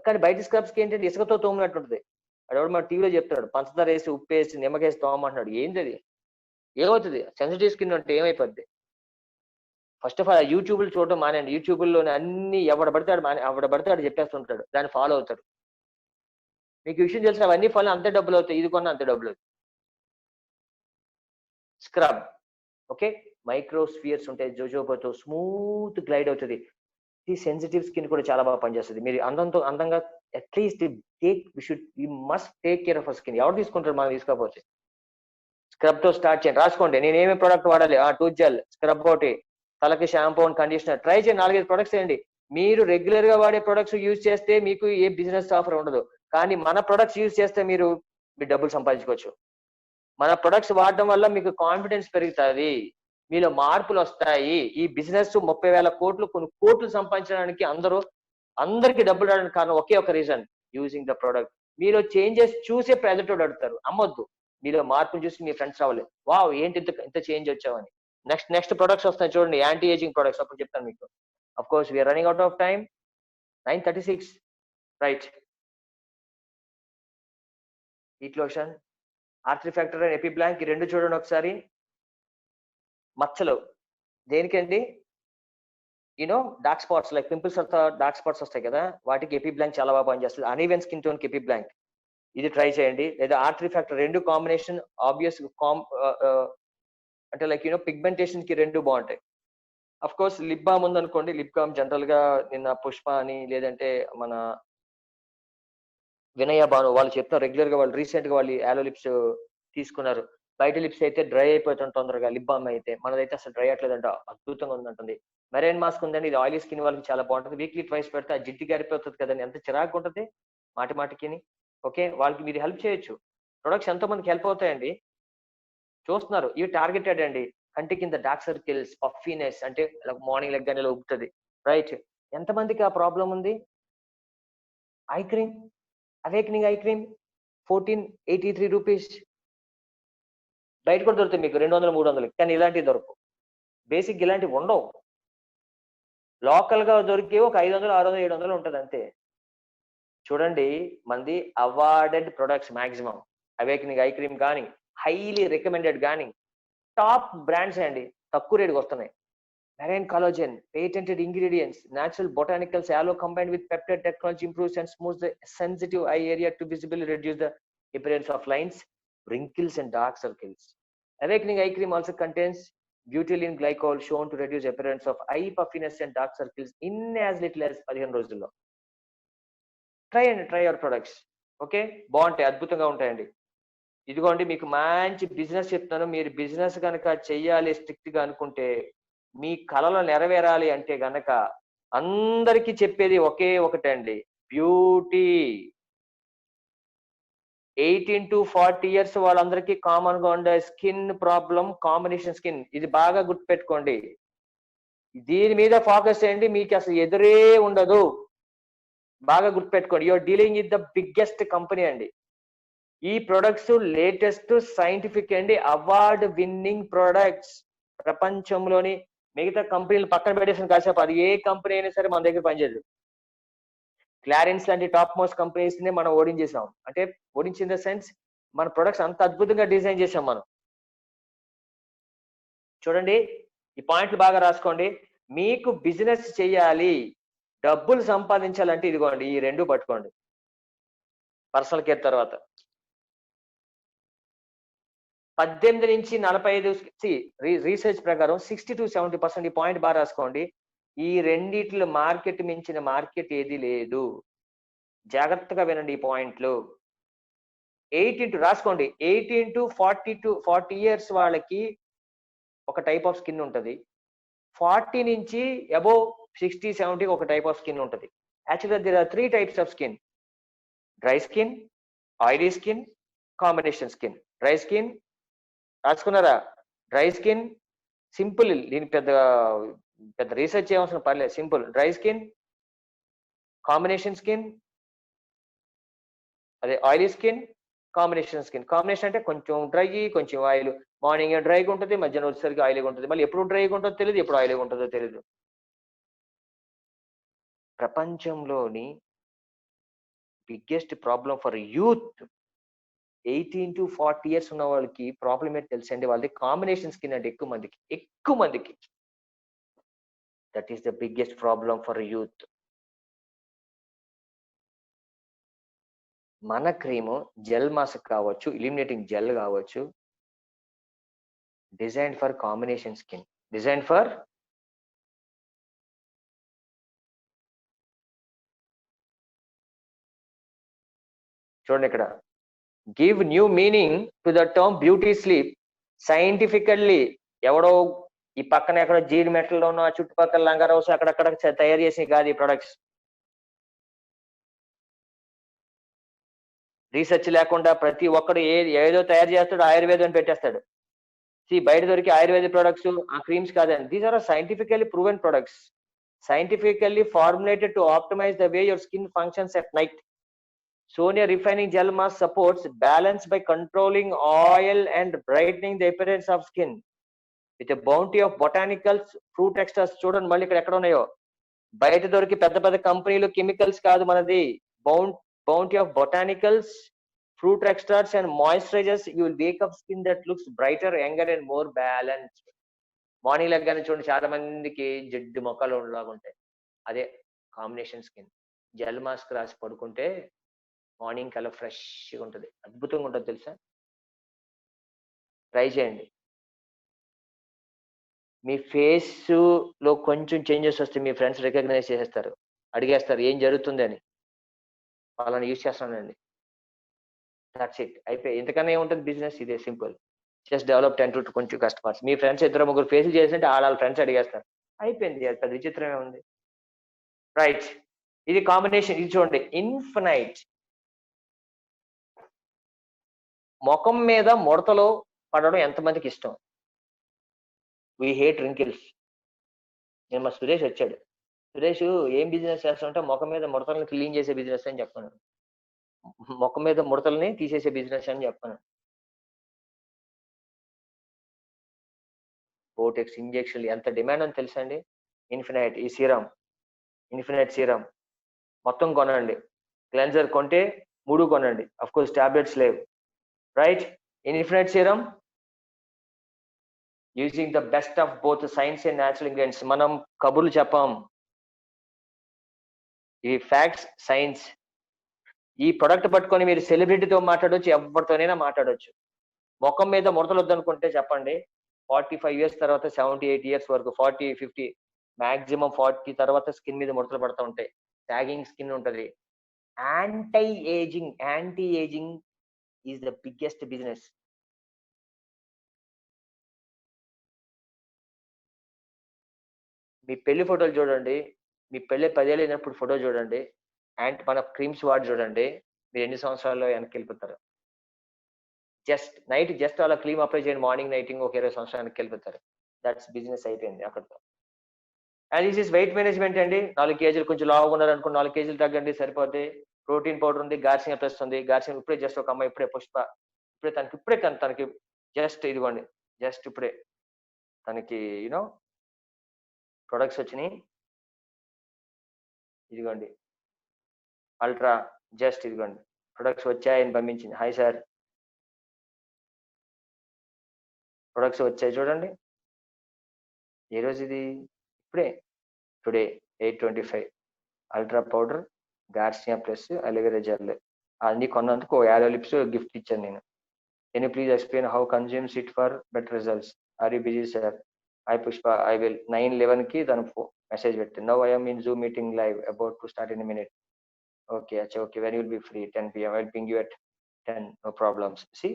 కానీ బయట స్క్రబ్స్ కి ఏంటంటే ఇసుకతో తోమినట్టుంటది. వాడెవడో మన టీవీలో చెప్తాడు. పంచదార వేసి, ఉప్పేసి, నిమ్మకేసి తోమంటున్నాడు. ఏందది? ఏమవుతది? సెన్సిటివ్ స్కిన్ అంటే ఏమైపోద్ది? ఫస్ట్ ఆఫ్ ఆల్ యూట్యూబ్‌లు చూడడం మానేయండి. యూట్యూబ్‌లోని అన్ని ఎవడు పడితే ఆడు చెప్పేస్తుంటాడు. దాన్ని ఫాలో అవుతారు. మీకు ఈ విషయం తెలుసా? అవన్నీ ఫాలో అంతే డబ్బులవుతాయి. ఇది కొన్నా అంతే డబ్బులవుతాయి. స్క్రబ్. ఓకే. మైక్రో స్ఫియర్స్ ఉంటాయి. జోజోబాతో స్మూత్ గ్లైడ్ అవుతది. ఈ సెన్సిటివ్ స్కిన్ కూడా చాలా బాగా పనిచేస్తది. మీరు అందంగా at least you must take care of our skin. ఎవరు తీసుకుంటారు మనం తీసుకోకపోతే? స్క్రబ్ తో స్టార్ట్ చేయండి. రాసుకోండి. నేనేమి ప్రొడక్ట్ వాడాలి? టూత్ జెల్, స్క్రబ్ ఒకటి, తలకి షాంపూ అండ్ కండిషనర్. ట్రై చేయండి. 4, 5 ప్రొడక్ట్స్ చేయండి. మీరు రెగ్యులర్ గా వాడే ప్రొడక్ట్స్ యూజ్ చేస్తే మీకు ఏ బిజినెస్ ఆఫర్ ఉండదు. కానీ మన ప్రొడక్ట్స్ యూజ్ చేస్తే మీరు డబ్బులు సంపాదించుకోవచ్చు. మన ప్రొడక్ట్స్ వాడడం వల్ల మీకు కాన్ఫిడెన్స్ పెరుగుతది. మీలో మార్పులొస్తాయి. ఈ బిజినెస్ 30,000 కోట్లు కొన్ని కోట్లు సంపాదించడానికి అందరికి డబ్బులు రావడానికి కారణం ఒకే ఒక రీజన్ యూజింగ్ ద ప్రొడక్ట్. మీలో చేంజెస్ చూసే ఎదుటోడు అడుగుతారు. అమ్మొద్దు. మీలో మార్పులు చూసి మీ ఫ్రెండ్స్ రావాలి. వావ్! ఏంటి ఇంత చేంజ్ వచ్చావని. నెక్స్ట్ ప్రొడక్ట్స్ వస్తాయి చూడండి. యాంటీ ఏజింగ్ ప్రొడక్ట్స్ అప్పుడు చెప్తాను మీకు. Of course we are running out of time. 9:36 right. Heat lotion, R three factor and Epiblanc ఈ 2 చూడండి ఒకసారి. మచ్చలు దేనికండి? Dark spots like pimples dark spots వస్తాయి కదా! వాటికి ఎపి బ్లాంక్ చాలా బాగా పనిచేస్తది. అన్‌ఈవెన్ స్కిన్ టోన్‌కి ఎపి బ్లాంక్. ఇది ట్రై చేయండి. లేదా ఆర్త్రీ ఫ్యాక్టర్ 2 కాంబినేషన్ ఆబ్వియస్ అంటే లైక్ పిగ్మెంటేషన్ కి 2 బాగుంటాయి. ఆఫ్ కోర్స్ లిప్ బామ్ ఉందనుకోండి. లిప్ బామ్ జనరల్ గా నిన్న పుష్ప అని లేదంటే మన వినయ భాను వాళ్ళు చెప్తారు రెగ్యులర్ గా వాళ్ళు రీసెంట్ గా వాళ్ళు యాలో లిప్స్ తీసుకున్నారు. బయట లిప్స్ అయితే డ్రై అయిపోతుంది తొందరగా. లిప్ బామ్ అయితే మనదైతే అసలు డ్రై అవ్వట్లేదంట. అద్భుతంగా ఉందంటుంది. మెరైన్ మాస్క్ ఉందండి. ఇది ఆయిలీ స్కిన్ వాళ్ళకి చాలా బాగుంటుంది. వీక్లీ ట్వైస్ పెడితే ఆ జిడ్డు గారిపోతుంది కదండి. ఎంత చిరాకు ఉంటది మాటికిని. ఓకే. వాళ్ళకి మీరు హెల్ప్ చేయొచ్చు. ప్రొడక్ట్స్ ఎంతో మందికి హెల్ప్ అవుతాయండి. చూస్తున్నారు. ఇవి టార్గెటెడ్ అండి. కంటి కింద డార్క్ సర్కిల్స్, పఫీనెస్ అంటే మార్నింగ్ లెగ్గానే ఇలా ఉబ్బుతది. రైట్. ఎంతమందికి ఆ ప్రాబ్లమ్ ఉంది? Ice cream, awakening ice cream 1483 rupees. బయట కూడా దొరుకుతాయి మీకు 200, 300. కానీ ఇలాంటివి దొరకవు. బేసిక్ ఇలాంటివి ఉండవు. లోకల్ గా దొరికే ఒక 500, 600, 700 ఉంటది అంతే. చూడండి మనది awarded products maximum. Awakening ice cream కానీ, హైలీ రికమెండెడ్ కానీ, టాప్ బ్రాండ్స్ అండి. తక్కువ రేటుకి వస్తున్నాయి. Marine collagen, patented ingredients, natural botanicals, aloe combined with peptide technology improves and smooths the sensitive eye area to visibly reduce the appearance of lines, wrinkles, and dark circles. Awakening eye cream also contains butylene glycol shown to reduce appearance of eye puffiness and dark circles in as little as 15 రోజుల్లో. Try our products. Okay, బాగుంటాయి, అద్భుతంగా ఉంటాయండి. ఇదిగోండి మీకు మంచి business చెప్తాను. మీరు business కనుక చెయ్యాలి స్ట్రిక్ట్ గా అనుకుంటే, మీ కళలు నెరవేరాలి అంటే గనక అందరికీ చెప్పేది ఒకే ఒకటండి, బ్యూటీ. 18 to 40 years వాళ్ళందరికీ కామన్ గా ఉండే స్కిన్ ప్రాబ్లం, కాంబినేషన్ స్కిన్. ఇది బాగా గుర్తుపెట్టుకోండి. దీని మీద ఫోకస్ చేయండి, మీకు అసలు ఎదురే ఉండదు. బాగా గుర్తుపెట్టుకోండి. You're dealing with the biggest company అండి. ఈ ప్రొడక్ట్స్ లేటెస్ట్ సైంటిఫిక్ అండి, అవార్డ్ విన్నింగ్ ప్రొడక్ట్స్. ప్రపంచంలోని మిగతా కంపెనీలు పక్కన పెట్టేసిన కాసేపు, అది ఏ కంపెనీ అయినా సరే మన దగ్గర పనిచేయదు. క్లారెన్స్ లాంటి టాప్ మోస్ట్ కంపెనీస్ ని మనం ఓడించేసాం. అంటే ఓడించిన ద సెన్స్, మన ప్రొడక్ట్స్ అంత అద్భుతంగా డిజైన్ చేసాం మనం. చూడండి, ఈ పాయింట్లు బాగా రాసుకోండి. మీకు బిజినెస్ చేయాలి, డబ్బులు సంపాదించాలంటే ఇదిగోండి ఈ రెండు పట్టుకోండి. పర్సనల్ కేర్ తర్వాత 18 నుంచి 45 రీసెర్చ్ ప్రకారం 60 to 70%, ఈ పాయింట్ బాగా రాసుకోండి, ఈ రెండిట్లో మార్కెట్ మించిన మార్కెట్ ఏది లేదు. జాగ్రత్తగా వినండి ఈ పాయింట్లు. 18 రాసుకోండి, 18 to 40 years వాళ్ళకి ఒక టైప్ ఆఫ్ స్కిన్ ఉంటుంది. 40 నుంచి అబోవ్ 60, 70 ఒక టైప్ ఆఫ్ స్కిన్ ఉంటుంది. యాక్చువల్గా there are 3 types of skin: dry skin, oily skin, combination skin. Dry skin రాసుకున్నారా? డ్రై స్కిన్ సింపుల్, దీని పెద్ద రీసెర్చ్ చేయవలసిన పర్లేదు, simple. Dry skin, combination skin, అదే oily skin, combination skin. Combination అంటే కొంచెం డ్రై కొంచెం ఆయిల్. మార్నింగ్ డ్రైగా ఉంటుంది, మధ్యాహ్నం వచ్చేసరికి ఆయిల్గా ఉంటుంది, మళ్ళీ ఎప్పుడు డ్రైగా ఉంటుందో తెలియదు, ఎప్పుడు ఆయిల్గా ఉంటుందో తెలియదు. ప్రపంచంలోని biggest problem for youth 18 to 40 years ఉన్న వాళ్ళకి ప్రాబ్లం ఏంటి తెలుసండి? వాళ్ళది కాంబినేషన్ స్కిన్ అంటే ఎక్కువ మందికి that is the biggest problem for youth. మన క్రీము జెల్ మాస్క్ కావచ్చు, ఇలిమినేటింగ్ జెల్ కావచ్చు, design for combination skin, design for చూడండి ఇక్కడ, give new meaning to the term beauty sleep. Scientifically ఎవడో ఈ పక్కన ఎక్కడో జీడి మెట్లలోనో చుట్టుపక్కల లంగారౌస్ అక్కడక్కడ తయారు చేసి కాదు ఈ ప్రొడక్ట్స్. రీసెర్చ్ లేకుండా ప్రతి ఒక్కడు ఏదో తయారు చేస్తాడు, ఆయుర్వేదం అని పెట్టేస్తాడు. బయట దొరికి ఆయుర్వేదిక్ ప్రొడక్ట్స్, ఆ క్రీమ్స్ కాదండి. These are scientifically proven products, scientifically formulated to optimize the way your skin functions at night. Sonia Refining Gel Mask supports balance by controlling oil and brightening the appearance of skin with a bounty of botanicals, fruit extracts. చూడండి మళ్ళీ ఇక్కడ ఎక్కడ ఉన్నాయో, బయట దొరికి పెద్ద పెద్ద కంపెనీలు కెమికల్స్ కాదు మనది. bounty of botanicals, fruit extracts and moisturizers. You will wake up skin that looks brighter, younger and more balanced. Morning లెగ్గానే చూడండి చాలా మందికి జిడ్డు మొక్కలు లాగా ఉంటాయి, అదే కాంబినేషన్ స్కిన్. జెల్ మాస్క్ రాసి పడుకుంటే మార్నింగ్ కల్లా ఫ్రెష్గా ఉంటుంది, అద్భుతంగా ఉంటుంది తెలుసా. ట్రై చేయండి. మీ ఫేస్ లో కొంచెం చేంజెస్ వస్తే మీ ఫ్రెండ్స్ రికగ్నైజ్ చేసేస్తారు, అడిగేస్తారు ఏం జరుగుతుంది అని. వాళ్ళని యూజ్ చేస్తానండి, దట్స్ ఇట్, అయిపోయి. ఇంతకన్నా ఏముంటుంది బిజినెస్, ఇదే సింపుల్. జస్ట్ డెవలప్ 10 to కొంచెం కస్టమర్స్. మీ ఫ్రెండ్స్ 2-3 ఫేసులు చేస్తుంటే వాళ్ళ ఫ్రెండ్స్ అడిగేస్తారు, అయిపోయింది. అది పెద్ద విచిత్రమే ఉంది. రైట్, ఇది కాంబినేషన్. ఇది చూడండి, ఇన్ఫినైట్. ముఖం మీద ముడతలు పడడం ఎంతమందికి ఇష్టం? We hate wrinkles. నేను మా సురేష్ వచ్చాడు, సురేష్ ఏం బిజినెస్ చేస్తామంటే ముఖం మీద ముడతల్ని క్లీన్ చేసే బిజినెస్ అని చెప్పాను. ముఖం మీద ముడతల్ని తీసేసే బిజినెస్ అని చెప్పాను. బోటెక్స్ ఇంజెక్షన్లు ఎంత డిమాండ్ అని తెలుసా అండి? ఇన్ఫినైట్ ఈ సీరం, ఇన్ఫినైట్ సీరం మొత్తం కొనండి. క్లెన్జర్ కొంటే 3 కొనండి. అఫ్ కోర్స్ టాబ్లెట్స్ లేవు, right? Infinite serum using the best of both science and natural ingredients. మనం కబుర్లు చెప్పాం, ఈ ఫ్యాక్ట్స్ సైన్స్. ఈ ప్రొడక్ట్ పట్టుకొని మీరు సెలబ్రిటీతో మాట్లాడొచ్చు, ఎవరితోనైనా మాట్లాడొచ్చు. ముఖం మీద ముడతలు వద్దనుకుంటే చెప్పండి, 45 years తర్వాత 78 years వరకు, 40, 50 మాక్సిమం 40 తర్వాత స్కిన్ మీద ముడతలు పడుతూ ఉంటాయి. ట్యాగింగ్ స్కిన్ ఉంటది. Anti ageing is the biggest business. మీ పెళ్లి ఫోటోలు చూడండి, మీ పెళ్లి 10 ఏళ్ళు అయినప్పుడు ఫోటో చూడండి, అండ్ మన క్రీమ్స్ వాడి చూడండి, మీరు ఎన్ని సంవత్సరాల్లో వెనక్కి వెళ్ళిపోతారు. జస్ట్ అలా క్రీమ్ అప్లై చేయండి, మార్నింగ్ నైటింగ్, ఒక 20 సంవత్సరాలు వెనక్కి వెళ్ళిపోతారు. దట్స్ బిజినెస్ అయిపోయింది అక్కడితో. And this is weight management అండి. 4 kg కొంచెం లావుగా ఉన్నారనుకో, 4 kg తగ్గండి, సరిపోతే. ప్రోటీన్ పౌడర్ ఉంది, గార్సినియా ప్లస్ ఉంది. గార్సినియా ఇప్పుడే జస్ట్ ఒక అమ్మాయి పుష్ప తనకి జస్ట్ ఇదిగోండి, జస్ట్ ఇప్పుడే తనకి యూనో ప్రొడక్ట్స్ వచ్చినాయి. ఇదిగోండి అల్ట్రా, జస్ట్ ఇదిగోండి ప్రొడక్ట్స్ వచ్చాయని పంపించింది. హాయ్ సార్, ప్రొడక్ట్స్ వచ్చాయి చూడండి. ఏ రోజు ఇది? ఇప్పుడే, today 8:25. Ultra powder, garcinia plus, aloe vera gel అన్ని కొన్నందుకు 50 లిప్స్ గిఫ్ట్ ఇచ్చాను నేను. Can you please explain how consumes it for better results? Are you busy sir? I Pushpa, I will 9:11 తను మెసేజ్ పెట్టింది. Now I'm in Zoom meeting live about to start in minute. Okay, అచ్చా, okay, when will be free? 10 PM. I will ping you at 10, no problems. See,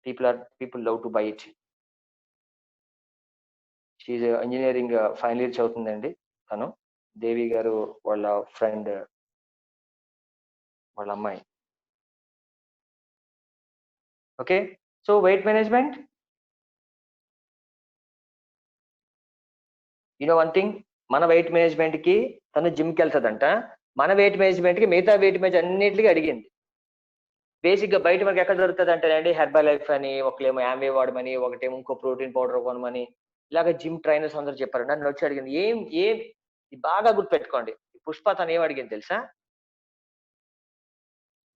people love to buy it. She engineering final year చదువుతుందండి తను. దేవి గారు వాళ్ళ friend, వాళ్ళ అమ్మాయి. Okay, so weight management, you know one thing, మన weight management కి తను జిమ్కి వెళ్తుందంట. మన వెయిట్ మేనేజ్మెంట్ కి మిగతా వెయిట్ మేనేజ్ అన్నిటికీ అడిగింది. బేసిక్ గా బయట మనకి ఎక్కడ దొరుకుతుంది అంటే అండి, హెర్బల్ లైఫ్ అని, ఒకలేమో యాంవే వాడమని, ఒకటేమో ఇంకో ప్రోటీన్ పౌడర్ కొనమని, ఇలాగ జిమ్ ట్రైనర్స్ అందరూ చెప్పారు. నన్ను వచ్చి అడిగింది, ఏం బాగా గుర్తుపెట్టుకోండి, పుష్ప తను ఏం అడిగింది తెలుసా?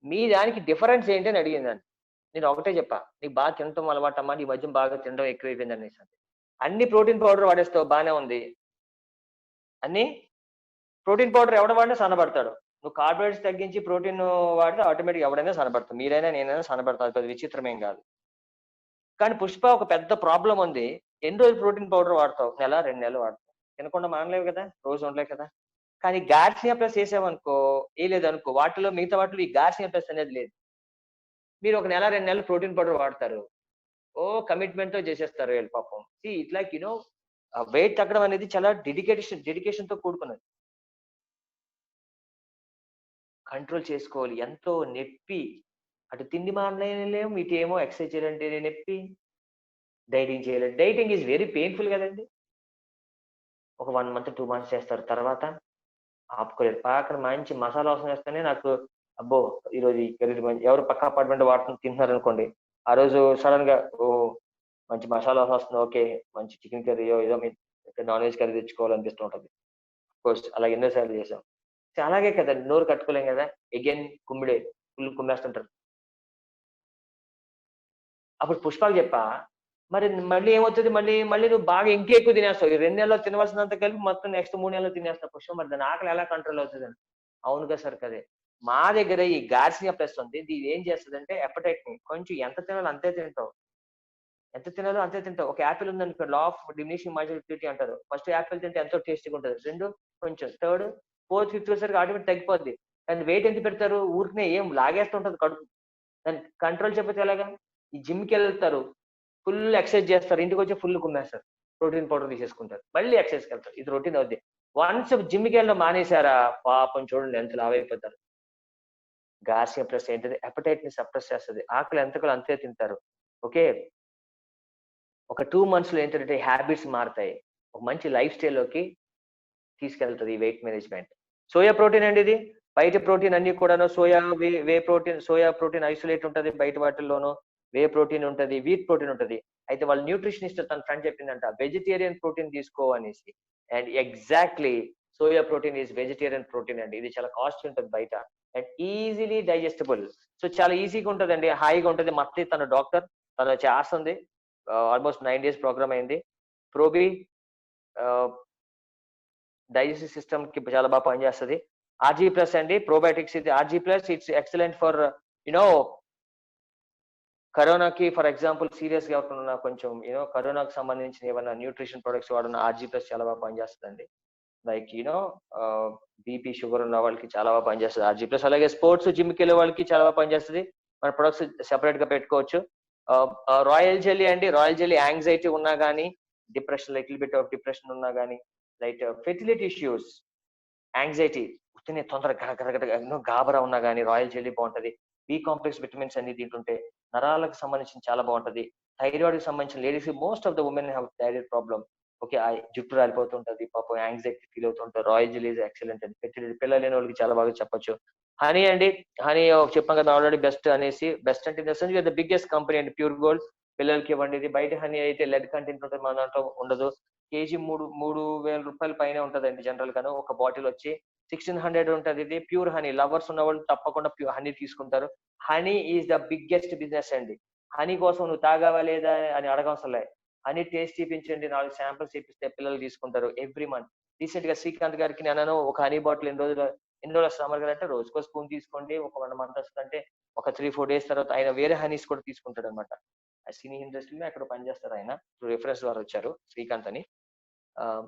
మీ దానికి డిఫరెన్స్ ఏంటి అని అడిగిందండి. నేను ఒకటే చెప్పా, నీకు బాగా తినటం అలవాటు అమ్మా, నీ మధ్య బాగా తినడం ఎక్కువైపోయింది అనేసి. అన్ని ప్రోటీన్ పౌడర్ వాడేస్తావు, బాగానే ఉంది. అన్ని ప్రోటీన్ పౌడర్ ఎవడ వాడినా సన్నబడతాడు. నువ్వు కార్బోహైడ్రేట్స్ తగ్గించి ప్రోటీన్ వాడితే ఆటోమేటిక్ ఎవడైనా సన్నబడతావు, మీరైనా నేనైనా సన్నబడతాను, అది విచిత్రమేం కాదు. కానీ పుష్ప ఒక పెద్ద ప్రాబ్లం ఉంది. ఎన్ని రోజులు ప్రోటీన్ పౌడర్ వాడతావు? 1-2 నెలలు వాడతావు, తినకుండా మానలేవు కదా, రోజు ఉండలేవు కదా. కానీ గార్సినియా ప్లస్ వేసామనుకో, ఏ లేదనుకో, వాటిలో మిగతా వాటిలో ఈ గార్సినియా ప్లస్ అనేది లేదు. మీరు ఒక 1-2 నెలలు ప్రోటీన్ పౌడర్ వాడతారు, ఓ కమిట్మెంట్ తో చేసేస్తారు వీళ్ళు పాపం. ఇట్ లైక్ యూనో, వెయిట్ తగ్గడం అనేది చాలా డెడికేషన్ తో కూడుకున్నది. కంట్రోల్ చేసుకోవాలి, ఎంతో నొప్పి. అటు తిండి మానలేము, ఇటు ఏమో ఎక్సర్సైజ్ చేయాలంటే నొప్పి, డైటింగ్ చేయాలి. డైటింగ్ ఈజ్ వెరీ పెయిన్ఫుల్ కదండి. ఒక 1 month 2 months చేస్తారు, తర్వాత ఆపుకోలేరు. పక్కన మంచి మసాలా వాసన వేస్తేనే నాకు అబ్బో ఈరోజు ఎవరు పక్క అపార్ట్మెంట్ వాడుతున్న తింటున్నారు అనుకోండి, ఆ రోజు సడన్ గా ఓ మంచి మసాలా వాసన వస్తుంది, ఓకే మంచి చికెన్ కర్రీ ఏదో నాన్ వెజ్ కర్రీ తెచ్చుకోవాలనిపిస్తూ ఉంటుంది. కోర్స్ అలా ఎన్నోసార్లు చేసాం. అలాగే కదా, నోరు కట్టుకోలేం కదా, అగైన్ కుమ్మిడే, ఫుల్ కుమ్మేస్తుంటారు. అప్పుడు పుష్పాలు చెప్పా, మరి మళ్ళీ ఏమవుతుంది, మళ్ళీ నువ్వు బాగా ఎక్కువ తినేస్తావు. 2 నెలల్లో తినవలసినంత కలిపి మొత్తం నెక్స్ట్ 3 నెలలు తినేస్తావు పుష్పం, మరి దాని ఆకలి ఎలా కంట్రోల్ అవుతుంది అని. అవును కదా సార్, కదే మా దగ్గర ఈ గార్సినియా ప్లస్ ఉంది, ఇది ఏం చేస్తుంది అంటే అపెటైట్ ని కొంచెం ఎంత తినాలో అంతే తింటావు, ఒక యాపిల్ ఉందనుకో, లా ఆఫ్ డిమినిషింగ్ మార్జినాలిటీ అంటారు. ఫస్ట్ యాపిల్ తింటే ఎంతో టేస్టీగా ఉంటుంది, 2 కొంచెం, 3rd 4th 5th వచ్చేసరికి ఆటోమేటిక్ తగ్గిపోద్ది. కానీ వెయిట్ ఎంత పెడతారు, ఊరికనే ఏం లాగేస్తుంటది కడుపు. దాన్ని కంట్రోల్ చెప్పితే ఎలాగా? ఈ జిమ్కి వెళ్తారు, ఫుల్ ఎక్సర్సైజ్ చేస్తారు, ఇంటికి వచ్చి ఫుల్ కుమ్మేస్తారు, ప్రోటీన్ పౌడర్ తీసేసుకుంటారు, మళ్ళీ ఎక్సర్సైజ్కి వెళ్తారు. ఇది రొటీన్ అవుద్ది. వన్స్ జిమ్కి వెళ్ళడం మానేశారా, పాపం చూడండి ఎంత లావైపోతారు. గార్సినియా ప్లస్ ఏంటది, అపెటైట్ ని సప్రెస్ చేస్తుంది, ఆకలి ఎంతకలు అంతే తింటారు. ఓకే, ఒక 2 months లో ఏంటంటే హ్యాబిట్స్ మారుతాయి, ఒక మంచి లైఫ్ స్టైల్లోకి తీసుకెళ్తుంది ఈ వెయిట్ మేనేజ్మెంట్. సోయా ప్రోటీన్ అండి, ఇది బయట ప్రోటీన్ అన్ని కూడాను సోయా ప్రోటీన్ ఐసోలేట్ ఉంటుంది, బయట వాటిల్లోనూ వే ప్రోటీన్ ఉంటుంది, వీట్ ప్రోటీన్ ఉంటుంది. అయితే వాళ్ళ న్యూట్రిషనిస్ట్ తన ఫ్రెండ్ చెప్పిందంట వెజిటేరియన్ ప్రోటీన్ తీసుకో అనేసి. And exactly soya protein is vegetarian protein అండి. ఇది చాలా కాస్ట్ ఉంటుంది బయట అండ్ ఈజీలీ డైజెస్టబుల్. సో చాలా ఈజీగా ఉంటుందండి, హాయిగా ఉంటుంది. మా అత్తయ్య తన డాక్టర్, తను చేస్తుంది, ఆల్మోస్ట్ 9 days ప్రోగ్రామ్ అయింది. ప్రోబీ డైజెస్టివ్ సిస్టమ్ కి చాలా బాగా పనిచేస్తుంది. ఆర్జీ ప్లస్ అండి, ప్రోబయోటిక్స్ ఇది ARGI plus. It's excellent for you know కరోనాకి. ఫర్ ఎగ్జాంపుల్ సీరియస్ గా ఎవరైనా కొంచెం కరోనాకి సంబంధించిన ఏమైనా న్యూట్రిషన్ ప్రొడక్ట్స్ వాడిన ఆర్జీ ప్లస్ చాలా బాగా పనిచేస్తుందండి. లైక్ బీపీ షుగర్ ఉన్న వాళ్ళకి చాలా బాగా పనిచేస్తుంది ఆర్జీ ప్లస్. అలాగే స్పోర్ట్స్ జిమ్కి వెళ్ళే వాళ్ళకి చాలా బాగా పనిచేస్తుంది. మన ప్రొడక్ట్స్ సెపరేట్ గా పెట్టుకోవచ్చు. రాయల్ జెల్లీ అండి, రాయల్ జెల్లీ యాంగ్జైటీ ఉన్నా కానీ, depression little bit of depression ఉన్నా కానీ, లైక్ ఫెర్టిలిటీ ఇష్యూస్, యాంగ్జైటీ, తొందరగా గాబరా ఉన్నా కానీ రాయల్ జెల్లీ బాగుంటది. బి కాంప్లెక్స్ విటమిన్స్ అన్ని తింటుంటే నరాలకు సంబంధించిన చాలా బాగుంటది. థైరాయిడ్ కి సంబంధించిన ladies, most of the women have thyroid problem. Okay, జుట్టు రాలిపోతుంటది, పాపం యాంగ్జైటీ ఫీల్ అవుతుంటారు. రాయల్ జెల్లీ ఇస్ ఎక్సలెంట్ అండి. ఫెర్టిలిటీ పిల్లలు లేని వాళ్ళకి చాలా బాగా చెప్పొచ్చు. హనీ అండి, హనీ చెప్పాం కదా ఆల్రెడీ బెస్ట్ అనేసి. బెస్ట్ అంటే ద బిగ్గెస్ట్ కంపెనీ అండి, ప్యూర్ గోల్డ్. పిల్లలకి ఇవ్వండి. ఇది బయట హనీ అయితే లెడ్ కంటెంట్ ఉంటుంది, మన దాంట్లో ఉండదు. కేజీ 3,000 రూపాయల పైన ఉంటదండి జనరల్ గాను. ఒక బాటిల్ వచ్చి 1600 ఉంటది. ఇది ప్యూర్ హనీ. లవర్స్ ఉన్న వాళ్ళు తప్పకుండా ప్యూర్ హనీ తీసుకుంటారు. Honey is the biggest business అండి. హనీ కోసం నువ్వు తాగావా లేదా అని అడగవసరం లే. హనీ టేస్ట్ చూపించండి, 4 శాంపిల్స్ ఇప్పిస్తే పిల్లలు తీసుకుంటారు ఎవ్రీ మంత్. రీసెంట్ గా శ్రీకాంత్ గారికి నేను ఒక హనీ బాటిల్ ఎన్ని రోజులు వస్తామని అంటే రోజుకో స్పూన్ తీసుకోండి, ఒక 1 month వస్తుందంటే ఒక 3-4 days తర్వాత ఆయన వేరే హనీస్ కూడా తీసుకుంటాడు అనమాట. సినీ ఇండస్ట్రీలో అక్కడ పనిచేస్తారు ఆయన. రిఫరెన్స్ ద్వారా వచ్చారు శ్రీకాంత్ అని.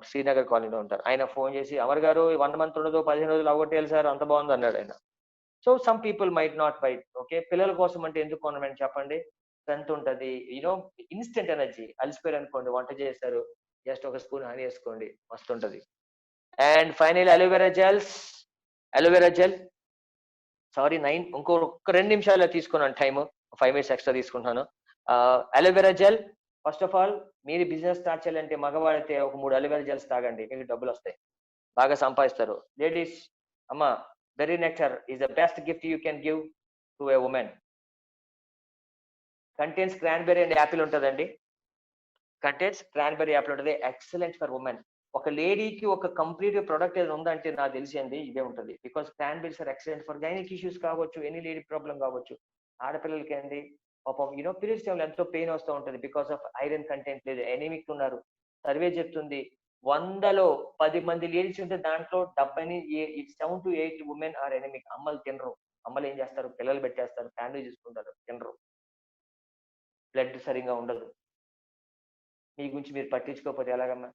శ్రీనగర్ కాలనీలో ఉంటారు. ఆయన ఫోన్ చేసి అమర్ గారు 1 month ఉండదు, 15 రోజులు అవగొట్టేయాలి సార్, అంత బాగుంది అన్నాడు ఆయన. So some people might not by. Okay, పిల్లల కోసం అంటే ఎందుకు కొనమని చెప్పండి. స్ట్రెంత్ ఉంటది, ఇన్స్టెంట్ ఎనర్జీ. అలసిపోయారు అనుకోండి, వంట చేస్తారు, జస్ట్ ఒక స్పూన్ హనీ వేసుకోండి, మస్తు ఉంటది. And final aloe vera gel. Sorry 9, ఇంకొక 2 నిమిషాలు తీసుకున్నాను టైం, 5 minutes ఎక్స్ట్రా తీసుకుంటున్నాను. Aloe vera gel, first of all మీరు బిజినెస్ స్టార్ట్ చేయాలంటే మగవాళ్ళైతే ఒక 3 అలోవెరా జెల్స్ తాగండి, మీకు డబ్బులు వస్తాయి, బాగా సంపాదిస్తారు. లేడీస్, అమ్మా, berry nectar is the best gift you can give to a women. Contains cranberry and apple ఉంటుందండి. Excellent for women. ఒక లేడీకి ఒక కంప్లీట్ ప్రొడక్ట్ ఏదైనా ఉందంటే నాకు తెలిసి అండి ఇదే ఉంటుంది. Because cranberries are excellent for gynaec issues కావచ్చు, ఎనీ లేడీ ప్రాబ్లం కావచ్చు. ఆడపిల్లలకి అండి పాపం పీరియడ్స్ టైంలో ఎంతో పెయిన్ వస్తూ ఉంటుంది బికాస్ ఆఫ్ ఐరన్ కంటెంట్ లేదు, ఎనీమిక్ ఉన్నారు. సర్వే చెప్తుంది 100లో 10 మంది లేడీస్ ఉంటే దాంట్లో 7 to 8 ఉమెన్ ఆర్ ఎనీమిక్. అమ్మలు తినరు. అమ్మలు ఏం చేస్తారు, పిల్లలు పెట్టేస్తారు, ఫ్యామిలీ చూసుకుంటారు, తినరు, బ్లడ్ సరిగా ఉండదు. మీ గురించి మీరు పట్టించుకోకపోతే ఎలాగమ్మా?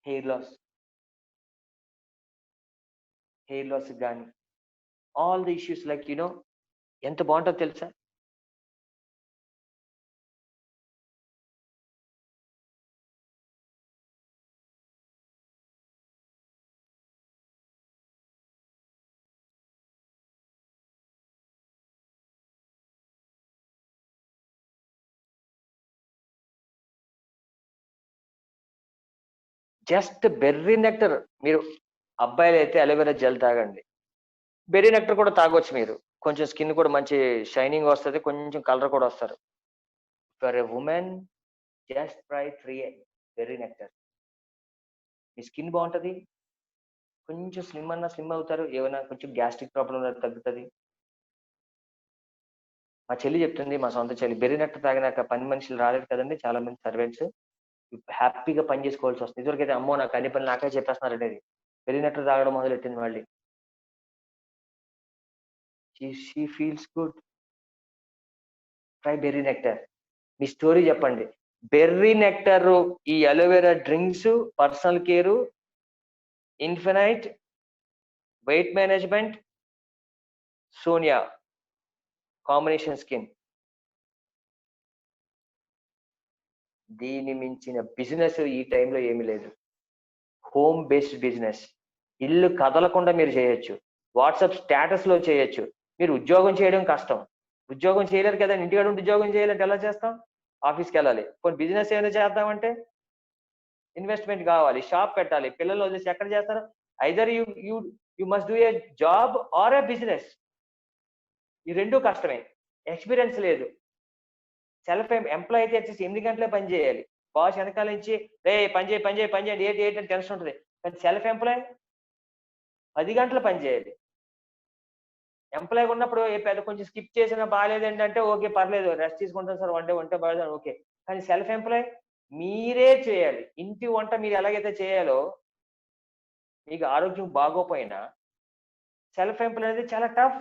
హెయిర్ లాస్ కానీ ఆల్ ది ఇష్యూస్ లైక్ ఎంత బాగుంటుందో తెలుసా? Just berry nectar. మీరు అబ్బాయిలు అయితే అలోవెరా జెల్ తాగండి, బెర్రీ నెక్టర్ కూడా తాగొచ్చు మీరు. కొంచెం స్కిన్ కూడా మంచి షైనింగ్ వస్తుంది, కొంచెం కలర్ కూడా వస్తారు. For a women just try 3 berry nectar. Me skin బాగుంటది, కొంచెం స్లిమ్ అవుతారు, ఏమైనా కొంచెం గ్యాస్ట్రిక్ ప్రాబ్లం తగ్గుతుంది. మా చెల్లి చెప్తుంది, మా సొంత చెల్లి, బెర్రీ నెక్టర్ తాగినాక పని మనుషులు రాలేదు కదండి చాలా మంది సర్వెంట్స్, హ్యాపీగా పని చేసుకోవాల్సి వస్తుంది. ఇదివరకైతే అమ్మో నాకు అన్ని పనులు నాకే చెప్పేస్తున్నారు అనేది. బెర్రీ నెక్టర్ తాగడం మొదలెట్టింది మళ్ళీ. She feels good. Try berry nectar. Me story చెప్పండి. బెర్రీ నెక్టర్, ఈ aloe vera drinks, personal care, infinite, weight management, Sonia combination skin. దీని మించిన బిజినెస్ ఈ టైంలో ఏమీ లేదు. Home based business. ఇల్లు కదలకుండా మీరు చేయొచ్చు, వాట్సాప్ స్టేటస్ లో చేయొచ్చు. మీరు ఉద్యోగం చేయడం కష్టం, ఉద్యోగం చేయలేరు కదా, ఇంటికాడ ఉండి ఉద్యోగం చేయాలంటే ఎలా చేస్తాం? ఆఫీస్కి వెళ్ళాలి. కొన్ని బిజినెస్ ఏమైనా చేద్దామంటే ఇన్వెస్ట్మెంట్ కావాలి, షాప్ పెట్టాలి, పిల్లలు వదిలేసి ఎక్కడ చేస్తారు? Either you must do a job or A business. ఈ రెండు కష్టమే. ఎక్స్పీరియన్స్ లేదు, సెల్ఫ్ ఎంప్లాయ్ అయితే వచ్చేసి 8 గంటలే పని చేయాలి. బాస్ వెనకాల నుంచి రే పని చేయండి ఏంటి అని టెన్షన్ ఉంటుంది. కానీ సెల్ఫ్ ఎంప్లాయ్ 10 గంటలు పని చేయాలి. ఎంప్లాయ్ ఉన్నప్పుడు పెద్ద కొంచెం స్కిప్ చేసినా బాగాలేదండి అంటే ఓకే పర్లేదు రెస్ట్ తీసుకుంటాం సార్ వంట బాగా ఓకే. కానీ సెల్ఫ్ ఎంప్లాయ్ మీరే చేయాలి. ఇంటి వంట మీరు ఎలాగైతే చేయాలో మీకు ఆరోగ్యం బాగోపోయినా సెల్ఫ్ ఎంప్లాయ్ అనేది చాలా టఫ్.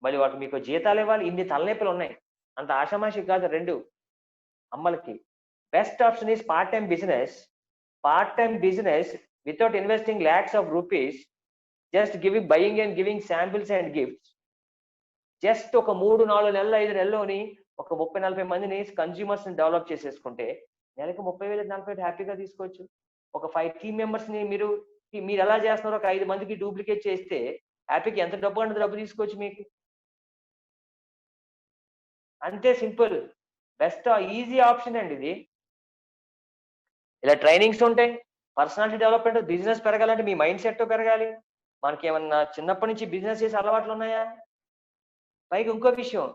మళ్ళీ వాటికి మీకు జీతాలు ఇవ్వాలి. ఇన్ని తలనొప్పులు ఉన్నాయి. అంత ఆషామాషి కాదు 2 అమ్మలకి. Best option is part time business. Part time business without investing lakhs of rupees, just buying and giving samples and gifts. Just ఒక 3, 4 నెలలు 5 నెలల్లోని ఒక 30-40 మందిని కన్స్యూమర్స్ ని డెవలప్ చేసేసుకుంటే నెలకు 30,000 40,000 హ్యాపీగా తీసుకోవచ్చు. ఒక 5 టీమ్ మెంబర్స్ ని మీరు ఎలా చేస్తున్నారో ఒక 5 మందికి డూప్లికేట్ చేస్తే హ్యాపీకి ఎంత డబ్బు అంటే డబ్బు తీసుకోవచ్చు మీకు. అంతే సింపుల్. బెస్ట్ ఈజీ ఆప్షన్ అండి ఇది. ఇలా ట్రైనింగ్స్ ఉంటాయి. పర్సనాలిటీ డెవలప్మెంట్, బిజినెస్ పెరగాలంటే మీ మైండ్ సెట్ పెరగాలి. మనకి ఏమన్నా చిన్నప్పటి నుంచి బిజినెస్ చేసే అలవాట్లు ఉన్నాయా? పైగా ఇంకో విషయం,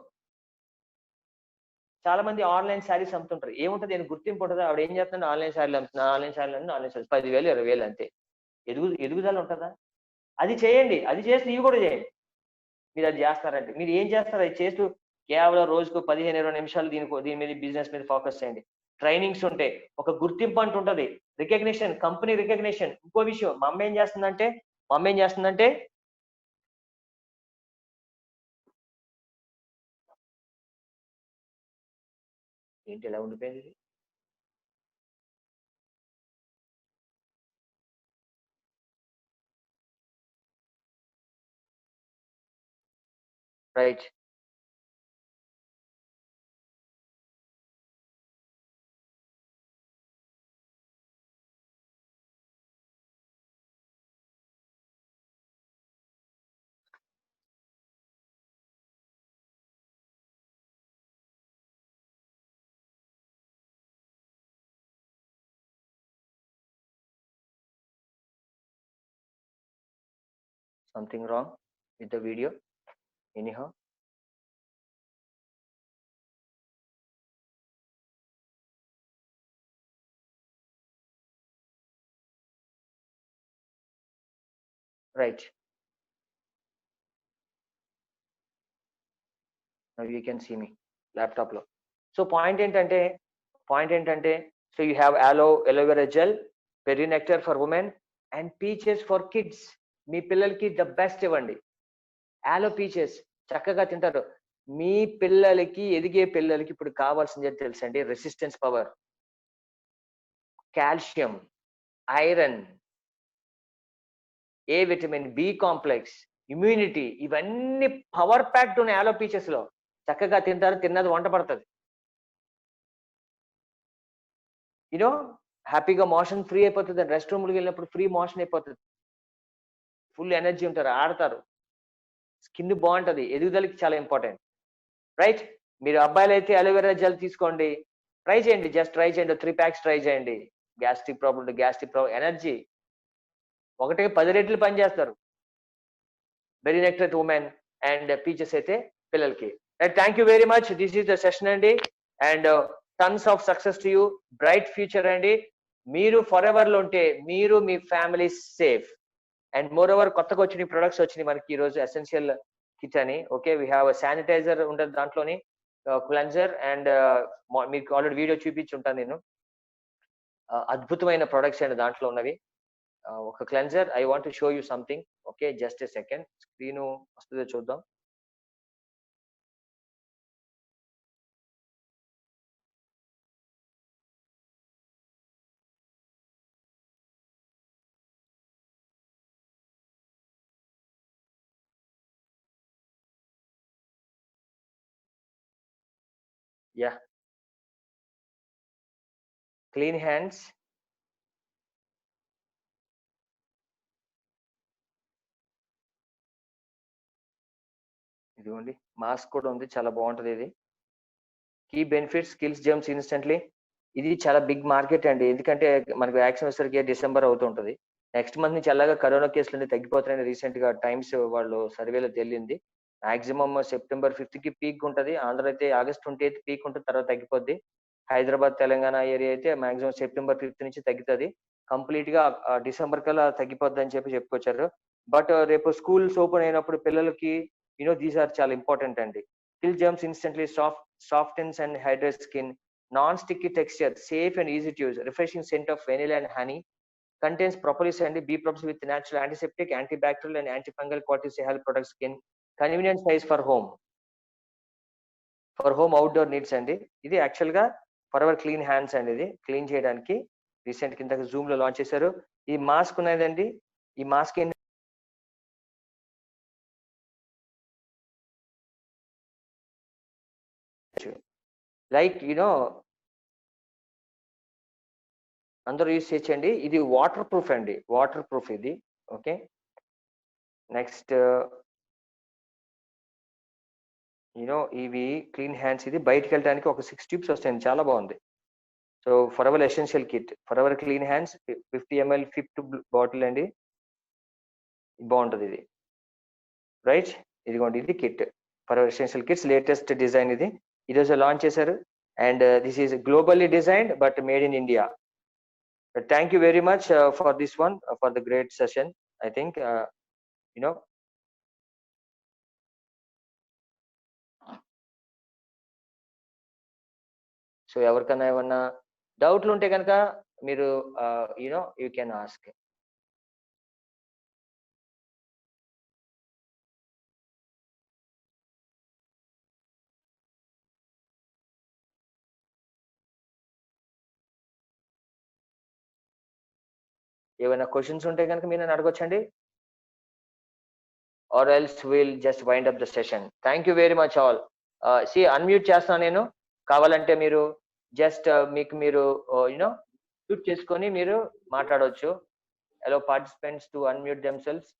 చాలా మంది ఆన్లైన్ శారీస్ అమ్ముతుంటారు. ఏముంటుంది నేను గుర్తింపు ఉంటుంది. ఆవిడ ఏం చేస్తుంది ఆన్లైన్ శారీలు అమ్ముతున్నా, ఆన్లైన్ శారీలు 10,000 20,000 అంతే. ఎదుగుదల ఉంటుందా? అది చేయండి. అది చేస్తూ ఇవి కూడా చేయండి. మీరు అది చేస్తారంటే మీరు ఏం చేస్తారు అది చేస్తూ కేవలం రోజుకు 15-20 నిమిషాలు దీని మీద బిజినెస్ మీద ఫోకస్ చేయండి. ట్రైనింగ్స్ ఉంటాయి. ఒక గుర్తింపు అంటూ ఉంటుంది. Recognition, company recognition. ఇంకో విషయం మా అమ్మ ఏం చేస్తుందంటే ఏంటి ఎలా ఉండిపోయింది? Right. Something wrong with the video anyhow? Right. Now you can see me laptop lo. So point ఏంటంటే so you have aloe vera gel, berry nectar for women and peaches for kids. మీ పిల్లలకి the best ఇవ్వండి. ఆలో peaches చక్కగా తింటారు. మీ పిల్లలకి ఎదిగే పిల్లలకి ఇప్పుడు కావాల్సింది తెలుసండి, resistance power, calcium, iron, A vitamin, B complex, immunity, ఇవన్నీ పవర్ ప్యాక్డ్ ఉన్నాయి ఆలో పీచెస్ లో. చక్కగా తింటారు, తిన్నది వంట పడుతుంది. యూనో హ్యాపీగా మోషన్ ఫ్రీ అయిపోతుంది. రెస్ట్ రూమ్కి వెళ్ళినప్పుడు ఫ్రీ మోషన్ అయిపోతుంది. ఫుల్ ఎనర్జీ ఉంటారు, ఆడతారు, స్కిన్ బాగుంటది, ఎదుగుదలకి చాలా ఇంపార్టెంట్. రైట్. మీరు అబ్బాయిలు అయితే అలోవెరా జెల్ తీసుకోండి, ట్రై చేయండి, జస్ట్ ట్రై చేయండి, 3 packs ట్రై చేయండి. గ్యాస్ట్రిక్ ప్రాబ్లం, ఎనర్జీ 10 రెట్లు పని చేస్తారు. Berry nectar women and peaches అయితే పిల్లలకి. Thank you very much. This is the session అండి. And tons of success to you, bright future అండి. మీరు ఫర్ ఎవర్ లో ఉంటే మీరు మీ family safe. And moreover కొత్తగా వచ్చిన ప్రొడక్ట్స్ వచ్చినాయి మనకి ఈ రోజు, ఎసెన్షియల్ కిట్ అని. ఓకే, వీ హ్యావ్ శానిటైజర్ ఉంటుంది దాంట్లోని, క్లెన్జర్ అండ్ మీకు ఆల్రెడీ వీడియో చూపించుంటాను నేను. అద్భుతమైన ప్రొడక్ట్స్ అండి దాంట్లో ఉన్నవి. ఒక cleanser, I want to show you something. Okay, just a second, screen వస్తుందో చూద్దాం. యా, క్లీన్ హ్యాండ్స్, ఇదిగోండి మాస్క్ కూడా ఉంది, చాలా బాగుంటది ఇది. Key benefits, kills germs instantly. ఇది చాలా బిగ్ మార్కెట్ అండి, ఎందుకంటే మనకు వ్యాక్సిన్ వచ్చేసరికి డిసెంబర్ అవుతుంటది. నెక్స్ట్ మంత్ నుంచి అలాగా కరోనా కేసులు తగ్గిపోతాయని రీసెంట్ గా టైమ్స్ వాళ్ళు సర్వేలో తేలింది. మాక్సిమం సెప్టెంబర్ 5th కి పీక్ ఉంటది. ఆంధ్ర అయితే ఆగస్ట్ 28th పీక్ ఉంటుంది, తర్వాత తగ్గిపోద్ది. హైదరాబాద్ తెలంగాణ ఏరియా అయితే మాక్సిమం సెప్టెంబర్ 5th నుంచి తగ్గుతుంది. కంప్లీట్ గా డిసెంబర్ కల్లా తగ్గిపోద్ది అని చెప్పుకొచ్చారు. బట్ రేపు స్కూల్స్ ఓపెన్ అయినప్పుడు పిల్లలకి దీస్ ఆర్ చాలా ఇంపార్టెంట్ అండి. Kill germs instantly softens and hydrates skin, non-sticky texture, safe and easy to use, refreshing scent of vanilla and honey, contains propolis and B props with natural antiseptic, antibacterial and antifungal qualities to help protect skin. Convenient size for home outdoor needs అండి. ఇది actual గా forever clean hands అండి. ఇది clean చేయడానికి recent కింద Zoom లో launch చేశారు. ఈ మాస్క్ ఉన్నదండి, ఈ మాస్క్ లైక్ అందరూ యూజ్ చేయొచ్చండి. ఇది వాటర్ ప్రూఫ్ అండి, వాటర్ ప్రూఫ్ ఇది. ఓకే, నెక్స్ట్ ఇవి క్లీన్ హ్యాండ్స్. ఇది బయటకు వెళ్ళడానికి ఒక 6 ట్యూబ్స్ వస్తాయండి, చాలా బాగుంది. So forever essential kit, forever clean hands 50 ml fifth bottle అండి, బాగుంటుంది ఇది. రైట్, ఇదిగోండి, ఇది kit forever essential kits, latest design ఇది. ఈరోజు లాంచ్ చేశారు. And this is globally designed but made in India. Thank you very much for this one, for the great session. I think so ఎవరికైనా ఏమన్నా డౌట్లు ఉంటే కనుక మీరు యూ కెన్ ఆస్క్. ఏమైనా క్వశ్చన్స్ ఉంటే కనుక మీరు నన్ను అడగొచ్చండి, or else will just wind up the session. Thank you very much all. Unmute చేస్తాను నేను, కావాలంటే మీరు జస్ట్ మీకు మీరు మ్యూట్ చేసుకొని మీరు మాట్లాడవచ్చు. allow participants to unmute themselves.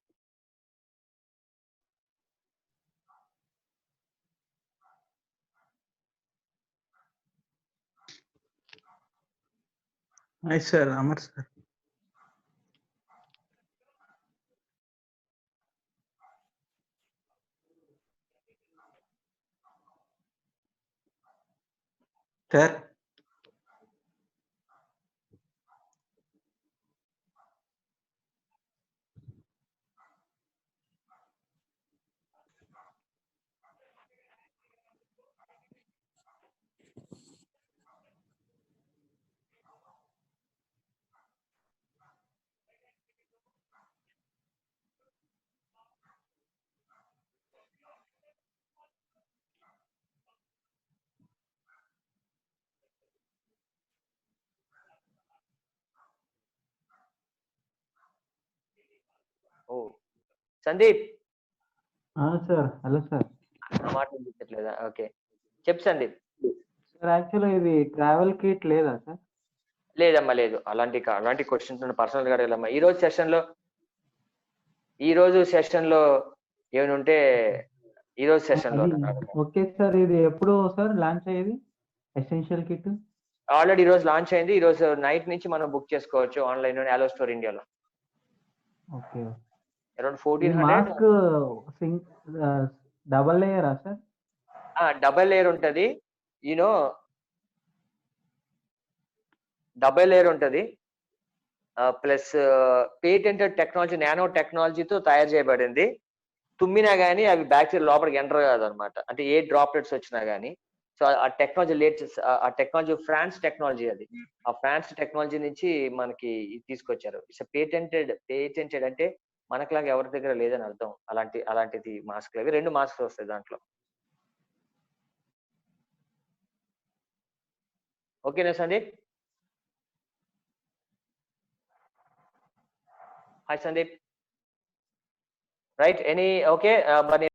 Hi sir, Amar sir. Sir. Oh, Sandeep. Sir. Hello sir. మాట వినిపించట్లేదా? ఓకే, చెప్పు సందీప్. సార్ యాక్చువల్లీ ఇది ట్రావెల్ కిట్ లేదా సార్? లేదమ్మా, లేదు. అలాంటి క్వశ్చన్స్ పర్సనల్ గా అడగలమ్మా. ఈ రోజు సెషన్ లో ఏమైనా ఉంటే ఈ రోజు సెషన్ లో. ఓకే సార్, ఇది ఎప్పుడు సార్ లాంచ్ అయ్యేది ఎసెన్షియల్ కిట్? ఆల్రెడీ ఈ రోజు లాంచ్ అయింది. ఈ రోజు నైట్ నుంచి మనం బుక్ చేసుకోవచ్చు ఆన్లైన్ లో, అలో స్టోర్ ఇండియాలో. Okay, around 1400. మాస్క్ డబల్ లేయరా సార్? డబల్ లేయర్ ఉంటది, డబల్ లేయర్ ఉంటది. ప్లస్ పేటెంటెడ్ టెక్నాలజీ, నానో టెక్నాలజీతో తయారు చేయబడింది. తుమ్మినా గానీ అవి బ్యాక్టీరియా లోపలికి ఎంటర్ కాదు అనమాట, అంటే ఏ డ్రాప్లెట్స్ వచ్చినా గానీ. సో ఆ టెక్నాలజీ లేటెస్ట్, ఆ టెక్నాలజీ ఫ్రాన్స్ టెక్నాలజీ అది. ఆ ఫ్రాన్స్ టెక్నాలజీ నుంచి మనకి తీసుకొచ్చారు. ఇట్స్ పేటెంటెడ్ అంటే మనకులాగా ఎవరి దగ్గర లేదని అర్థం. అలాంటిది మాస్క్. అవి 2 మాస్క్ వస్తాయి దాంట్లో. ఓకేనా Sandeep? Hi Sandeep. Right, any okay మరి